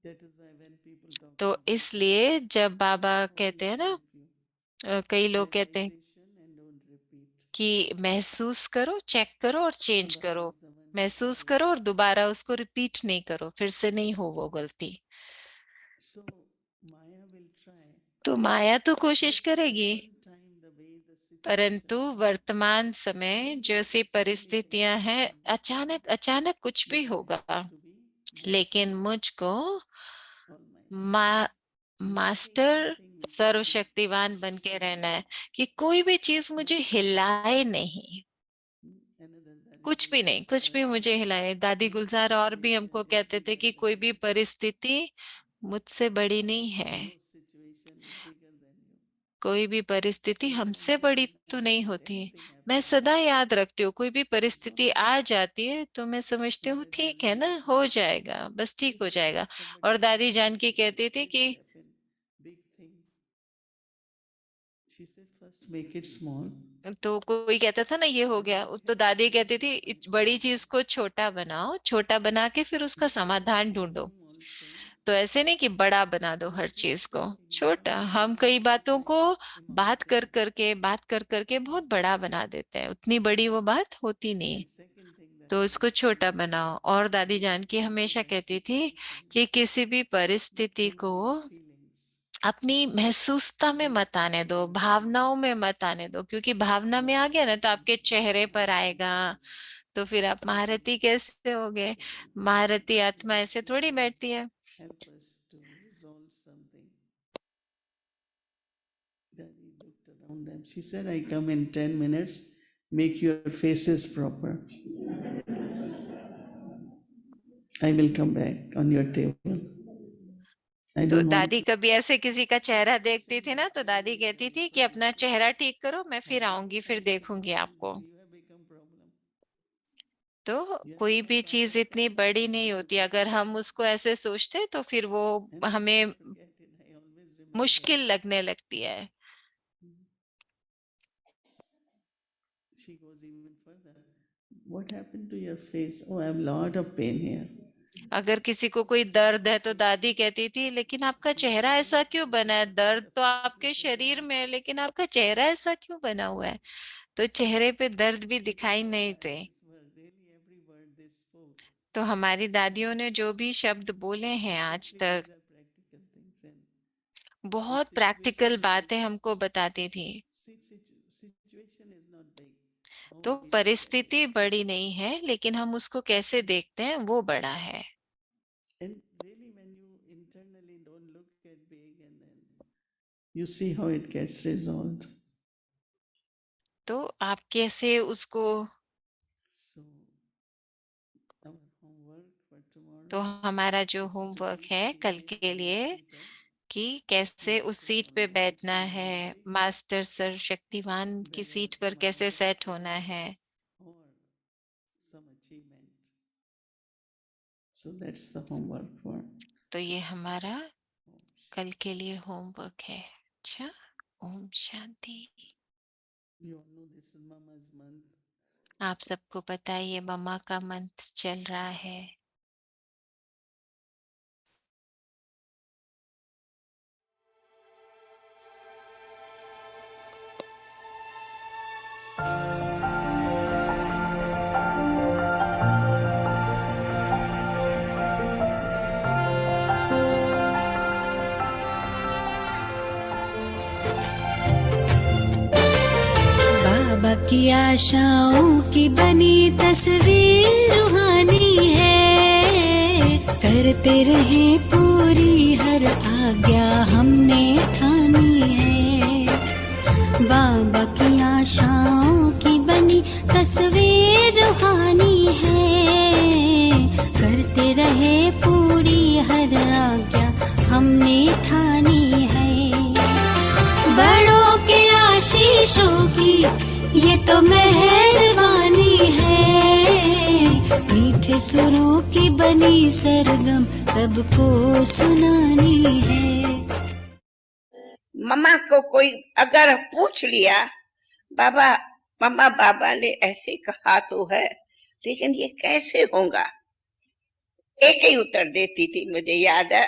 That is why when people talk
तो
about
इसलिए जब बाबा कहते हैं
always
ना,
help you.
कई लोग कहते हैं
Realization and don't repeat.
कि महसूस करो, चेक करो और चेंज
Baba
करो।
is the one who
महसूस
says.
करो और दोबारा उसको रिपीट नहीं करो, फिर से नहीं हो वो गलती।
So Maya will try,
तो माया तो कोशिश
but
करेगी,
present time the way the
परंतु
situations are,
वर्तमान समय जैसी
suddenly it can
परिस्थितियां हैं,
happen.
अचानक अचानक कुछ भी
But I
होगा।
have to be
लेकिन
master
मुझको
almighty.
मा मास्टर
Nothing will shake
सर्वशक्तिवान बन के
me.
रहना है कि कोई भी चीज मुझे हिलाए नहीं।
Another Dadi
कुछ भी
Gulzar
नहीं, कुछ भी
says,
मुझे हिलाए। दादी
no
गुलजार और भी
situation
हमको
is
कहते थे
bigger
कि
than
कोई भी
you.
परिस्थिति मुझसे बड़ी नहीं है।
No situation is bigger than you.
कोई भी परिस्थिति
I
हमसे
always
बड़ी तो
remember
नहीं
that
होती।
anything
मैं
happens,
सदा याद रखती हूँ, कोई भी परिस्थिति
don't
आ जाती है तो मैं समझती हूँ
let there
ठीक
be
है
a
ना, हो
problem.
जाएगा, बस ठीक हो
If
जाएगा।
somebody
और
says
दादी
to
जानकी
you that
कहती थी
things
कि
happen, big things, she said first make it small.
तो कोई कहता था ना ये हो
And
गया,
what
तो
happens
दादी
when
कहती
you
थी
make it
बड़ी
small?
चीज को छोटा बनाओ, छोटा बना के फिर उसका
Just like
समाधान
at
ढूंढो।
home also,
तो ऐसे नहीं कि बड़ा बना दो
we
हर
keep
चीज को,
talking,
छोटा। हम कई
discussing,
बातों को
discussing
बात कर करके बहुत बड़ा बना देते हैं, उतनी बड़ी वो बात होती नहीं।
And second thing that
तो
I
इसको छोटा
must
बनाओ। और दादी जानकी
whatever
हमेशा
that
कहती थी
situation,
कि किसी भी परिस्थिति
bring
को
your feelings.
अपनी महसूसता में
Don't
मत आने
bring
दो,
your
भावनाओं
words.
में मत आने दो, क्योंकि भावना में
What
आ
are
गया
you
ना तो आपके
thinking?
चेहरे
How
पर
are you
आएगा।
feeling?
तो फिर आप
Certainly,
महारथी कैसे होगे?
that will
महारथी आत्मा ऐसे थोड़ी
automatically
बैठती है।
help us to resolve something. Daddy looked around them. She said, I come in 10 minutes, make your faces proper. I will come back on your table. I
तो
don't want
दादी
to
कभी ऐसे किसी का चेहरा देखती थी
question
ना,
your
तो दादी कहती
feelings
थी
and
कि अपना
say,
चेहरा ठीक करो, मैं
how
फिर
come
आऊंगी, फिर देखूंगी
suddenly
आपको।
you have become problem?
तो
You have
कोई
become
भी चीज
Baba.
इतनी बड़ी नहीं होती, अगर हम उसको ऐसे सोचते तो फिर वो
And I
हमें
can't forget it. I always remember.
मुश्किल लगने लगती है।
She goes even further. What happened to your face? Oh, I have a lot of pain here.
अगर किसी को कोई दर्द है तो दादी कहती थी लेकिन आपका चेहरा ऐसा क्यों बना है? दर्द तो आपके शरीर में है, लेकिन आपका चेहरा ऐसा क्यों बना हुआ है? तो चेहरे पे दर्द भी दिखाई नहीं थे।
Were really every word they spoke.
तो हमारी दादियों ने जो भी शब्द बोले हैं आज
Especially
तक,
these are practical things. And if
बहुत प्रैक्टिकल
situation is
बातें हमको बताती थी।
situation is not big. How
तो
we look at it.
परिस्थिति बड़ी नहीं है, लेकिन हम उसको कैसे देखते हैं वो बड़ा है।
And really You see how it gets resolved.
तो आप कैसे उसको,
So, our homework for tomorrow
तो हमारा जो
is to
होमवर्क
be
है कल
seated
के
on the
लिए
seat of
कि कैसे उस
Master
सीट पे
Almighty
बैठना
Sri
है,
Lakshmi,
मास्टर सर शक्तिवान की
whether
सीट पर कैसे
marriage
सेट होना है।
or some achievement. So that's the homework for
तो ये हमारा
Om Shanti.
कल के लिए होमवर्क है। अच्छा, Om Shanti.
You all know this is Mama's month.
आप सबको पता है ये मम्मा का मंथ चल रहा है।
बाबा की आशाओं की बनी तस्वीर रूहानी है, करते रहे पूरी हर आज्ञा हमने ठानी है। बाबा की आशाओं की बनी तस्वीर रूहानी है, करते रहे पूरी हर आज्ञा हमने ठानी है। बड़ों के आशीषों की ये तो मेहरबानी है, मीठे सुरों की बनी सरगम सबको सुनानी है।
मम्मा को कोई अगर पूछ लिया, बाबा मम्मा बाबा ने ऐसे कहा तो है, लेकिन ये कैसे होगा, एक ही उत्तर देती थी, मुझे याद है,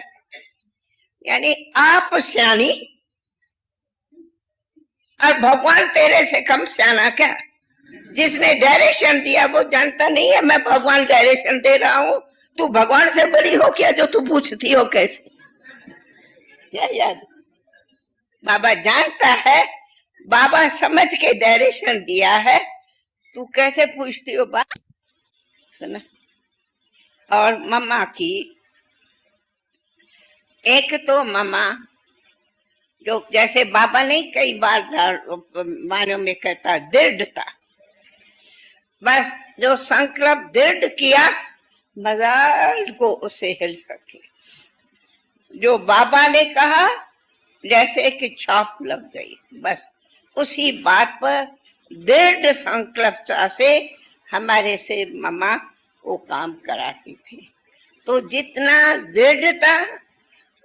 यानी आप सियानी और भगवान तेरे से कम सियाना क्या। जिसने डायरेक्शन दिया वो जानता नहीं है मैं भगवान डायरेक्शन दे रहा हूं, तू भगवान से बड़ी हो क्या जो तू पूछती हो कैसे। क्या याद, बाबा जानता है, बाबा समझ के डायरेक्शन दिया है, तू कैसे पूछती हो बात। सुना। और मम्मा की एक तो मम्मा जो जैसे बाबा ने कई बार मानो में कहता दृढ़ता, बस जो संकल्प दृढ़ किया मजाल को उसे हिल सके। जो बाबा ने कहा जैसे कि छाप लग गई, बस उसी बात पर दृढ़ संकल्पता से हमारे से मम्मा वो काम कराती थी। तो जितना दृढ़ता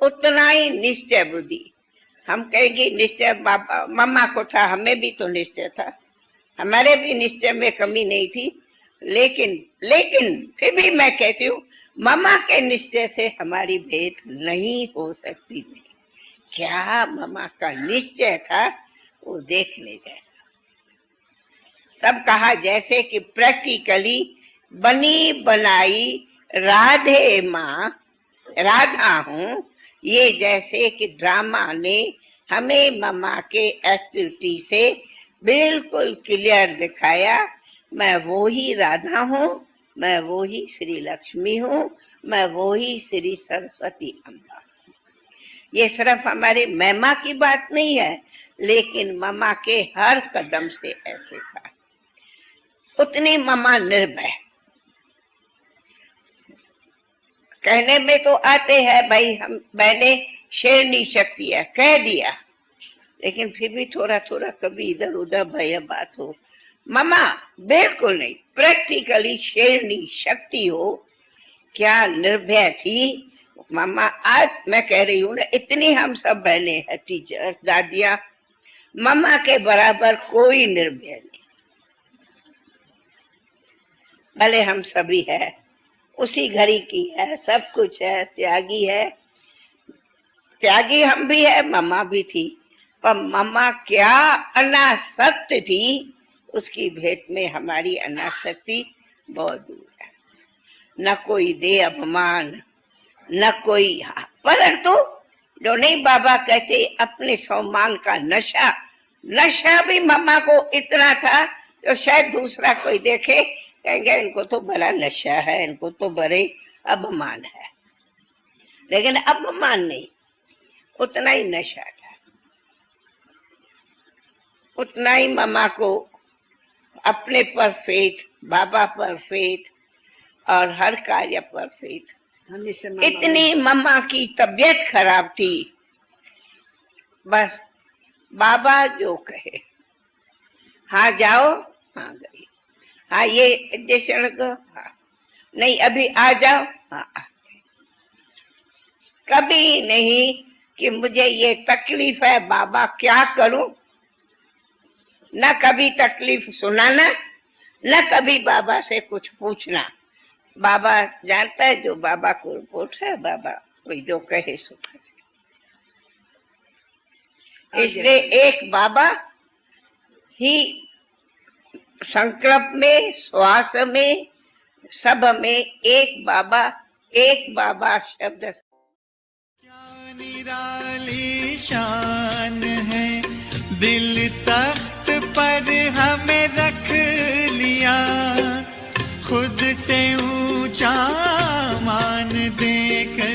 उतना ही निश्चय बुद्धि। हम कहेंगे निश्चय बाबा मम्मा को था, हमें भी तो निश्चय था, हमारे भी निश्चय में कमी नहीं थी, लेकिन फिर भी मैं कहती हूँ मम्मा के निश्चय से हमारी भेंट नहीं हो सकती थी। क्या मम्मा का निश्चय था वो देखने जैसा। तब कहा जैसे कि प्रैक्टिकली बनी बनाई राधे माँ राधा हूँ, ये जैसे कि ड्रामा ने हमें मम्मा के एक्टिविटी से बिल्कुल क्लियर दिखाया, मैं वो ही राधा हूँ, मैं वो ही श्री लक्ष्मी हूँ, मैं वो ही श्री सरस्वती अम्बा। ये सिर्फ हमारे महिमा की बात नहीं है, लेकिन मम्मा के हर कदम से ऐसे था। उतनी मम्मा निर्भय, कहने में तो आते हैं भाई हम मैंने शेरनी शक्ति है कह दिया, लेकिन फिर भी थोड़ा थोड़ा कभी इधर उधर भय बात हो, मम्मा बिल्कुल नहीं, प्रैक्टिकली शेरनी शक्ति हो। क्या निर्भय थी मम्मा। आज मैं कह रही हूँ ना, इतनी हम सब बहने हैं, टीचर्स दादियां, मम्मा के बराबर कोई निर्भय नहीं। भले हम सभी है, उसी घड़ी की है, सब कुछ है, त्यागी है, त्यागी हम भी है, मम्मा भी थी, पर मम्मा क्या अनासक्त थी, उसकी भेंट में हमारी अनासक्ति बहुत दूर है। न कोई दे अपमान, न कोई, परंतु जो नहीं बाबा कहते अपने सम्मान का नशा, नशा भी मम्मा को इतना था तो शायद दूसरा कोई देखे कहेंगे इनको तो बड़ा नशा है, इनको तो बड़े अपमान है, लेकिन अपमान नहीं, उतना ही नशा था। उतना ही मम्मा को अपने पर फेथ, बाबा पर फेथ और हर कार्य पर फेथ। इतनी मम्मा की तबीयत खराब थी, बस बाबा जो कहे, हाँ जाओ, हाँ गई, हाँ ये इंजेक्शन लगो, हाँ नहीं अभी आ जाओ, हाँ आ गई। कभी नहीं कि मुझे ये तकलीफ है बाबा क्या करूं, न कभी तकलीफ सुनाना, न कभी बाबा से कुछ पूछना। बाबा जानता है जो बाबा को रिपोर्ट है, बाबा कोई जो कहे सो करे। इसलिए एक बाबा ही संकल्प में, श्वास में, सब में एक बाबा शब्द।
क्या निराली शान है, दिल तख्त पर हमें रख लिया, खुद से ऊंचा मान देकर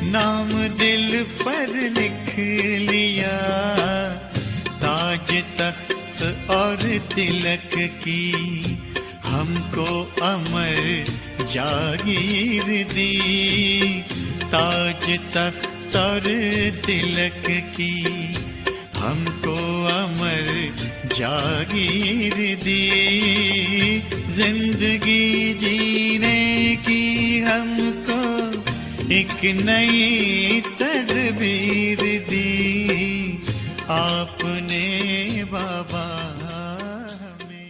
नाम दिल पर लिख लिया। ताज तख्त और तिलक की हमको अमर जागीर दी, ताज तख्त और तिलक की हमको अमर जागीर दी, जिंदगी जीने की हमको एक नई तदबीर दी, आपने बाबा हमें।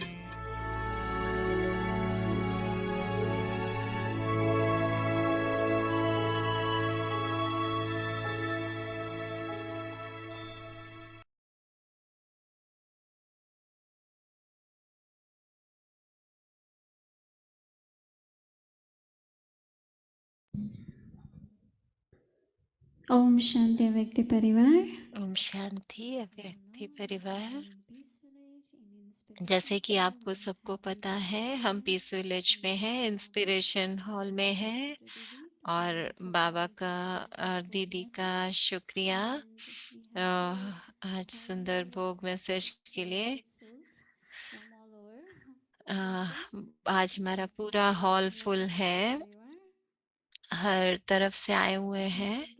ओम शांति व्यक्ति परिवार।
ओम शांति अव्यक्ति परिवार। जैसे कि आपको सबको पता है, हम पीस विलेज में हैं, इंस्पिरेशन हॉल में हैं, और बाबा का और दीदी का शुक्रिया आज सुंदर भोग मैसेज के लिए। आज हमारा पूरा हॉल फुल है, हर तरफ से आए हुए हैं।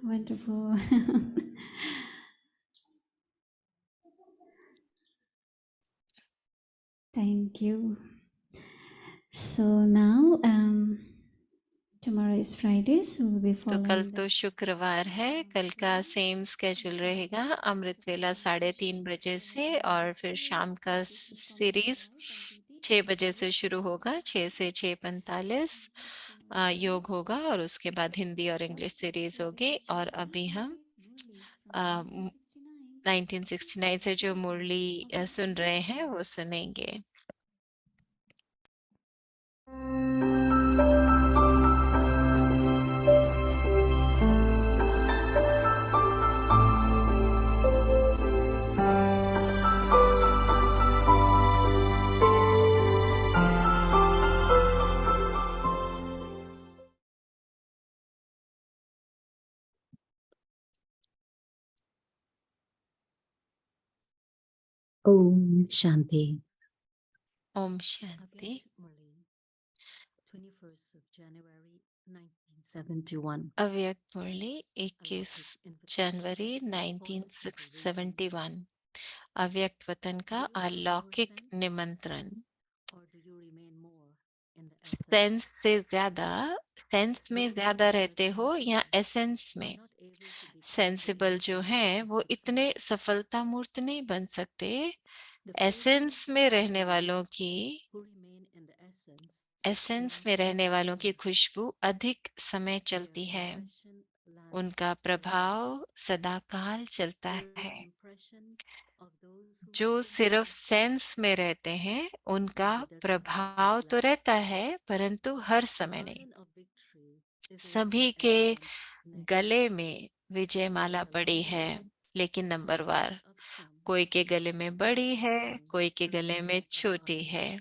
Wonderful. Thank you. So now, tomorrow is Friday, so we'll be
तो कल
following
तो शुक्रवार है, कल का सेम स्केड्यूल रहेगा, अमृत वेला 3:30 बजे से, और फिर शाम का सीरीज 6 बजे से शुरू होगा, 6 से 6:45 योग होगा, और उसके बाद हिंदी और इंग्लिश सीरीज होगी। और अभी हम 1969 से जो मुरली सुन रहे हैं वो सुनेंगे।
Om Shanti.
Om Shanti.
21st of January 1971.
अव्यक्त मुरली 21 जनवरी 1971। अव्यक्त वतन का अलौकिक निमंत्रण। सेंस से ज्यादा, सेंस में ज्यादा रहते हो या एसेंस में? सेंसिबल जो हैं वो इतने सफलता मूर्त नहीं बन सकते। एसेंस में रहने वालों की, एसेंस में रहने वालों की खुशबू अधिक समय चलती है, उनका प्रभाव सदाकाल चलता है। जो सिर्फ सेंस में रहते हैं उनका प्रभाव तो रहता है, परंतु हर समय नहीं। सभी के गले में विजय माला पड़ी है, लेकिन नंबरवार, कोई के गले में बड़ी है, कोई के गले में छोटी है।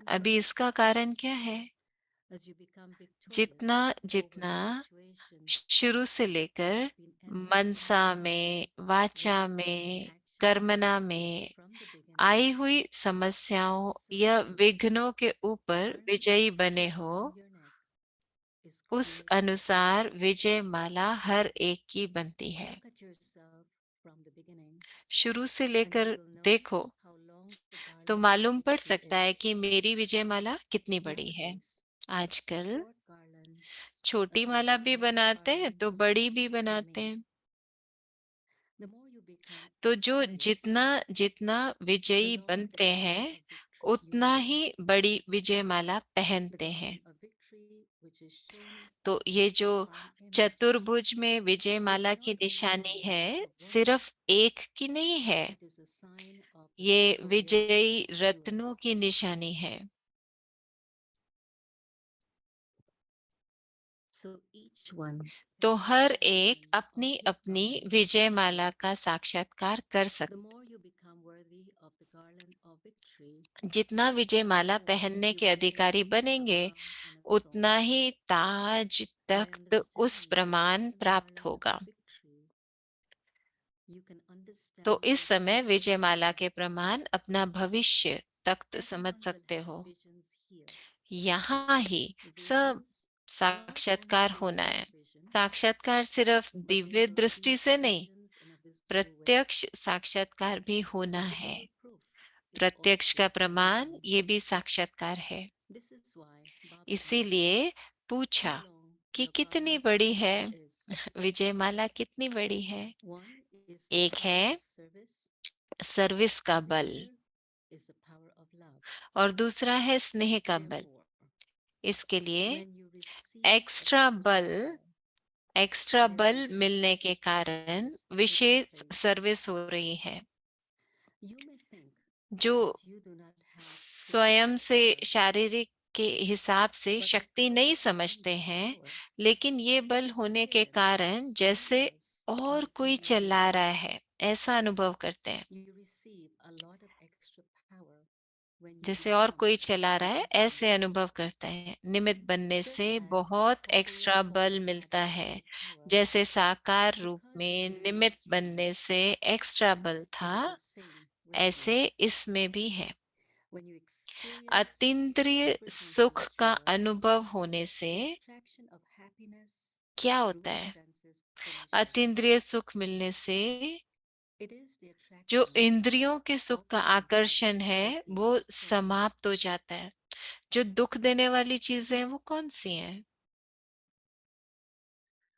अभी इसका कारण क्या है?
As you become
जितना
victorious
जितना
over situations
शुरू से
that
लेकर
have been
मनसा
anticipated,
में, वाचा
words and
में,
actions
कर्मणा में
from the beginning,
आई हुई समस्याओं या
such
विघ्नों के ऊपर
harness
विजयी बने हो,
around your neck is
उस
created for
अनुसार
you.
विजय माला हर एक की बनती है।
Look at yourself from the beginning,
शुरू से
and you
लेकर
will know
देखो
how long the
तो
garland of
मालूम पड़
victory
सकता है
is.
कि मेरी विजय माला कितनी बड़ी है।
Nowadays,
आजकल
short garlands,
छोटी
as well
माला
as
भी
long
बनाते हैं तो
garlands,
बड़ी भी
are
बनाते
made.
हैं।
The more you become
तो जो
victorious,
जितना जितना
the
विजयी
longer the
बनते
garland
हैं
of victory you
उतना
wear.
ही बड़ी विजय माला
The
पहनते हैं।
garland of victory, which is shown
तो
in
ये
the
जो
divine image,
चतुर्भुज में विजय
is
माला
not
की
only
निशानी
symbol
है,
of wealth,
सिर्फ एक की नहीं है,
it is a sign of
ये
glorious
विजयी रत्नों
endurance.
की निशानी है।
So each one
तो
can
हर
have a
एक
vision
अपनी
of his
अपनी
garland
Vijay
of
Mala
victory.
का साक्षात्कार कर
The
सकते।
more you become worthy of the garland of victory,
जितना विजय
the
माला
more
पहनने
you
के
prepare
अधिकारी
to
बनेंगे
become an
उतना
enthroned.
ही ताज
By
तख्त उस
understanding
प्रमाण
the
प्राप्त
garland
होगा।
of victory, you can
तो
understand
इस
your
समय
future
विजय माला
destiny.
के प्रमाण अपना भविष्य तख्त समझ
Everyone will
सकते
have
हो।
visions here.
यहाँ ही सब
Visions not only
साक्षात्कार
through
होना है।
divine vision,
साक्षात्कार सिर्फ
but they
दिव्य
will
दृष्टि
be
से नहीं,
visions in a visible way.
प्रत्यक्ष साक्षात्कार भी होना
The
है।
visible proof is
प्रत्यक्ष
also
का
a
प्रमाण
vision.
ये भी साक्षात्कार है।
This is why Baba asked,
इसीलिए
how
पूछा
long
कि
your
कितनी
garland of
बड़ी है,
victory is.
विजय माला कितनी बड़ी है।
One is the
एक
power
है
of service,
सर्विस का
and the
बल
other is the power of love.
और दूसरा है स्नेह का बल।
Therefore,
इसके लिए
when you receive
एक्स्ट्रा बल
there is
मिलने के
special
कारण
service
विशेष
taking place.
सर्विस हो रही है।
You may think
जो
that you do not have physical
स्वयं से
power,
शारीरिक के हिसाब से
but
शक्ति
because
नहीं
of
समझते
abundant
हैं,
power,
लेकिन ये बल
you
होने के
experience
कारण जैसे
stimulus
और
in
कोई
every
चला
way.
रहा है ऐसा अनुभव करते हैं।
You receive a lot of extra power when you
जैसे और
become
कोई चला
an
रहा है ऐसे
instrument.
अनुभव करते हैं। निमित्त बनने
Just
से
as
बहुत
every
एक्स्ट्रा बल
form of
मिलता है।
physical power,
जैसे साकार रूप
because of
में
the
निमित्त
ministry,
बनने से एक्स्ट्रा बल
it
था,
is the same with
ऐसे
you.
इसमें भी है।
When you experience
अतीन्द्रिय
supersensual
सुख का
joy,
अनुभव होने से
the extraction of happiness
क्या
through
होता
the
है?
senses finishes.
अतीन्द्रिय सुख मिलने से
It is the
जो
attraction
इंद्रियों के सुख
of
का
the senses
आकर्षण है
that
वो
is shown.
समाप्त हो जाता है। जो दुख देने वाली चीजें हैं वो कौन सी हैं?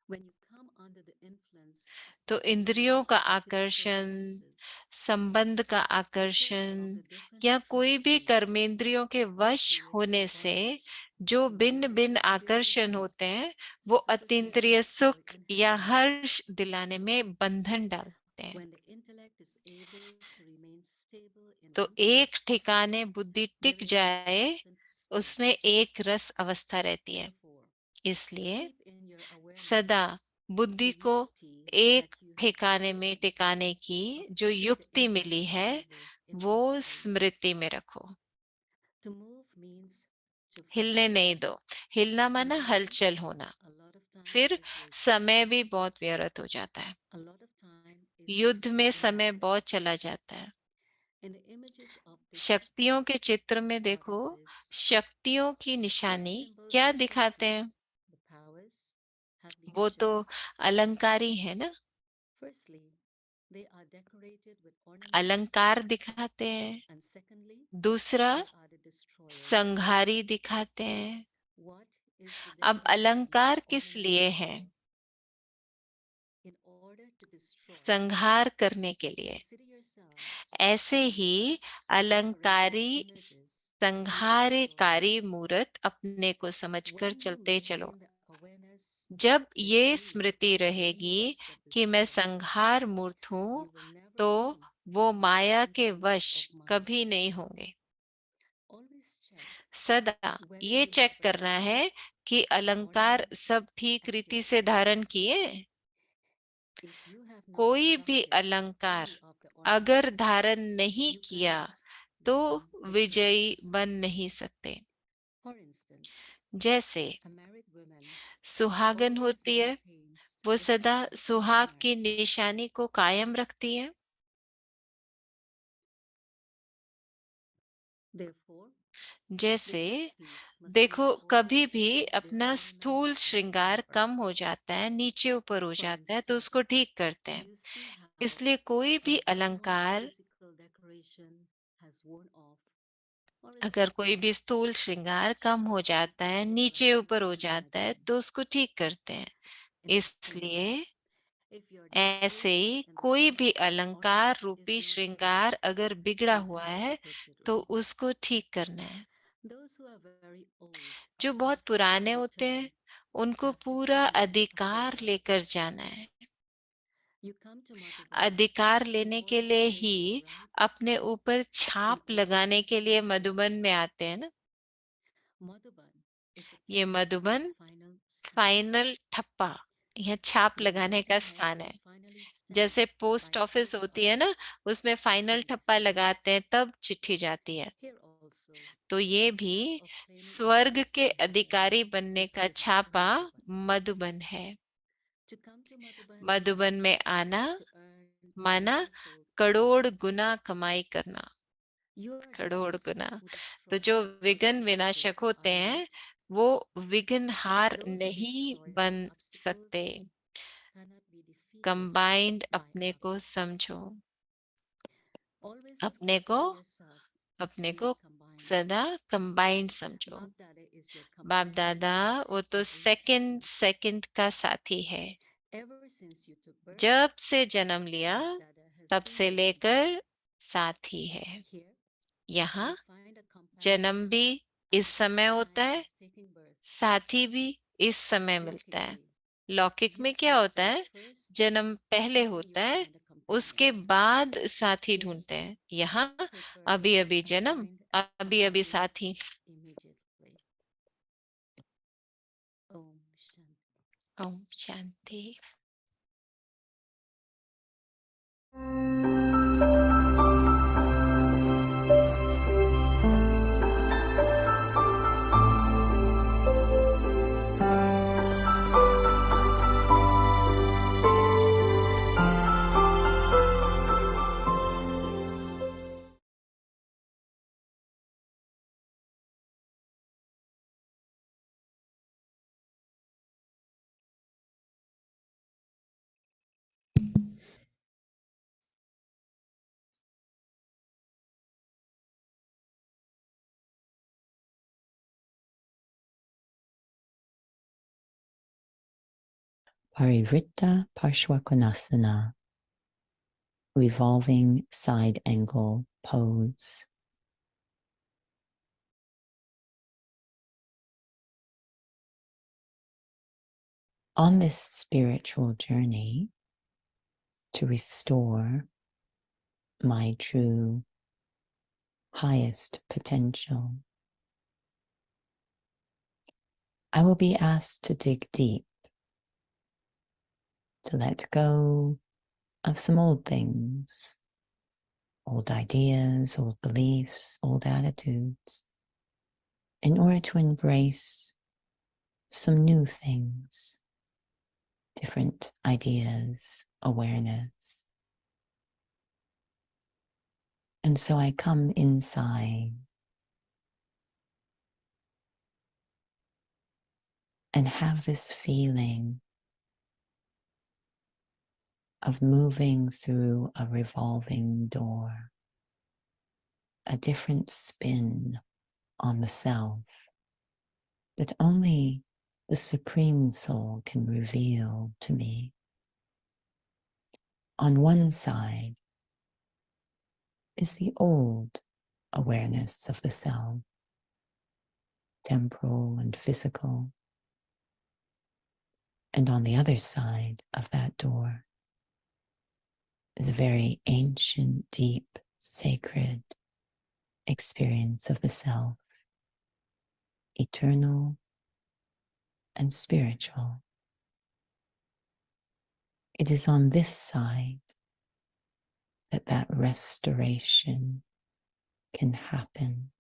When you come under the influence
तो
of the
इंद्रियों का
physical
आकर्षण,
senses,
संबंध का
because
आकर्षण
of the different
या कोई भी
attractions
कर्मेंद्रियों के
that
वश
create
होने से
bondage
जो
between
भिन्न
you
भिन्न
and the spirit
आकर्षण
yourself,
होते हैं वो
supersensual
अतीन्द्रिय
joy
सुख या
inhibits.
हर्ष दिलाने में बंधन डालते हैं।
When the intellect is able to remain stable in
तो
one
एक
place,
ठिकाने बुद्धि
there
टिक
is a
जाए,
constant state.
उसमें एक रस अवस्था रहती है।
Therefore,
इसलिए
keep in your awareness
सदा बुद्धि
the
को
unity
एक
that you have
ठिकाने में
gained
टिकाने की
of
जो
keeping the
युक्ति मिली
intellect
है
stable in
वो
one place.
स्मृति में रखो।
To move means to
हिलने नहीं
fluctuate,
दो। हिलना
and
माना
then
हलचल होना।
a lot of time
फिर
is wasted.
समय भी बहुत व्यर्थ हो जाता है।
A lot of time is
युद्ध
wasted
में
in
समय
battle.
बहुत चला जाता है।
In the images of this
शक्तियों के
text,
चित्र में
Baba
देखो,
says,
शक्तियों की
what
निशानी
symbols
क्या
of
दिखाते हैं?
status, the powers, have been
वो तो
shown?
अलंकारी है ना।
Firstly, they are decorated with ornaments,
अलंकार दिखाते हैं।
and secondly,
दूसरा
they are the destroyers.
संहारी दिखाते हैं।
What is the
अब
decoration or
अलंकार किस
ornament
लिए
for?
है?
In order to destroy.
संहार करने के लिए।
Consider yourselves
ऐसे
as
he
such
अलंकारी
decorated images in the
संहारकारी
story.
मूर्त अपने को समझकर
When you
चलते चलो।
maintain the awareness
जब
that
ये
you
स्मृति
are the
रहेगी
images that
कि मैं
destroy,
संहार मूर्त हूँ,
you will never
तो
come
वो
under the
माया के
influence
वश
of mind.
कभी नहीं होंगे।
Always check
सदा
whether
ये
you
चेक
have
करना है
arranged
कि
your
अलंकार
ornaments
सब ठीक रीति से
accurately.
धारण किए।
If you have not
कोई भी
conducted
अलंकार
any of the
अगर
ornaments,
धारण नहीं
you
किया
cannot
तो
become
विजयी
victorious.
बन नहीं सकते।
For instance,
जैसे
a married woman
सुहागन
always
होती है,
maintains
वो
the
सदा
status of
सुहाग की
married.
निशानी को कायम रखती है।
Therefore,
जैसे
devotees must
देखो,
not
कभी
always
भी
make their
अपना स्थूल
ornaments
श्रृंगार
improper.
कम हो जाता है, नीचे ऊपर हो
For
जाता है, तो
instance,
उसको ठीक करते हैं।
you see how
इसलिए कोई भी
an animal's
अलंकार,
physical decoration has worn off or is
अगर कोई भी
replaced
स्थूल
with
श्रृंगार कम हो
extravagant
जाता है,
physical
नीचे ऊपर हो जाता है,
imaging.
तो उसको ठीक करते हैं।
In the same
इसलिए
way, if your
ऐसे
decoration
ही
in the
कोई भी
home or
अलंकार
ornament
रूपी
is not
श्रृंगार
good,
अगर बिगड़ा
you
हुआ
have to
है,
fix it
तो
right.
उसको ठीक करना है।
Those who are very old
जो बहुत
or
पुराने होते हैं,
determined
उनको
have to
पूरा
follow a
अधिकार
formula.
लेकर जाना है।
You come to Madhuban
अधिकार
in
लेने के
order to
लिए
claim
ही
your right,
अपने ऊपर
in
छाप
order to
लगाने के लिए
establish your
मधुबन में
right.
आते हैं ना।
Madhuban is a
ये
place of
Madhuban
final stamp.
Final ठप्पा, यह छाप
Your
लगाने का
letterhead
स्थान है।
is finally
जैसे
stamped
post
by a
office
post
होती है ना,
office.
उसमें फाइनल
In the
ठप्पा
same way,
लगाते हैं, तब चिट्ठी जाती है।
here also,
तो ये
the
भी
stamp of claiming your
स्वर्ग
rights
के
in heaven
अधिकारी बनने
is
का
given in
छापा
Madhuban.
मधुबन है।
To come to Madhuban
Madhuban
means
में आना
to earn
माना
manifold
करोड़
income.
गुना कमाई करना,
You are
crore
those
Guna.
who
तो
destroy
जो
what
विघ्न
obstacles
विनाशक होते
are
हैं,
not.
वो विघ्नहार
Those who
नहीं
destroy
बन सकते।
obstacles cannot be defeated
combined
by
अपने को
others.
समझो,
Always
अपने को
see yourself
अपने
in the
को
combined.
सदा कंबाइंड समझो।
Bap Dada is your
बाप
companion
दादा वो तो
every
सेकंड
second.
सेकंड का साथी है।
Ever since you took birth,
जब से जन्म लिया,
Bap Dada has
तब
been
से
your
लेकर
companion.
साथी है।
Here,
यहाँ
you find a
जन्म
companion
भी
at
इस
the
समय
same
होता
time
है,
as taking birth.
साथी भी इस समय मिलता है।
Laukically,
लौकिक
you
में क्या
take
होता
birth
है?
first,
जन्म पहले
then
होता
you
है,
find a companion.
उसके बाद साथी
Here,
ढूंढते हैं। यहाँ
you take birth
अभी अभी
and
जन्म,
find a
अभी अभी
companion
साथी।
immediately. Om Shanti.
Om Shanti.
Parivritta Parshvakonasana, revolving side angle pose. On this spiritual journey to restore my true highest potential, I will be asked to dig deep, to let go of some old things, old ideas, old beliefs, old attitudes, in order to embrace some new things, different ideas, awareness. And so I come inside and have this feeling of moving through a revolving door, a different spin on the self that only the Supreme Soul can reveal to me. On one side is the old awareness of the self, temporal and physical. And on the other side of that door is a very ancient, deep, sacred experience of the self, eternal and spiritual. It is on this side that restoration can happen.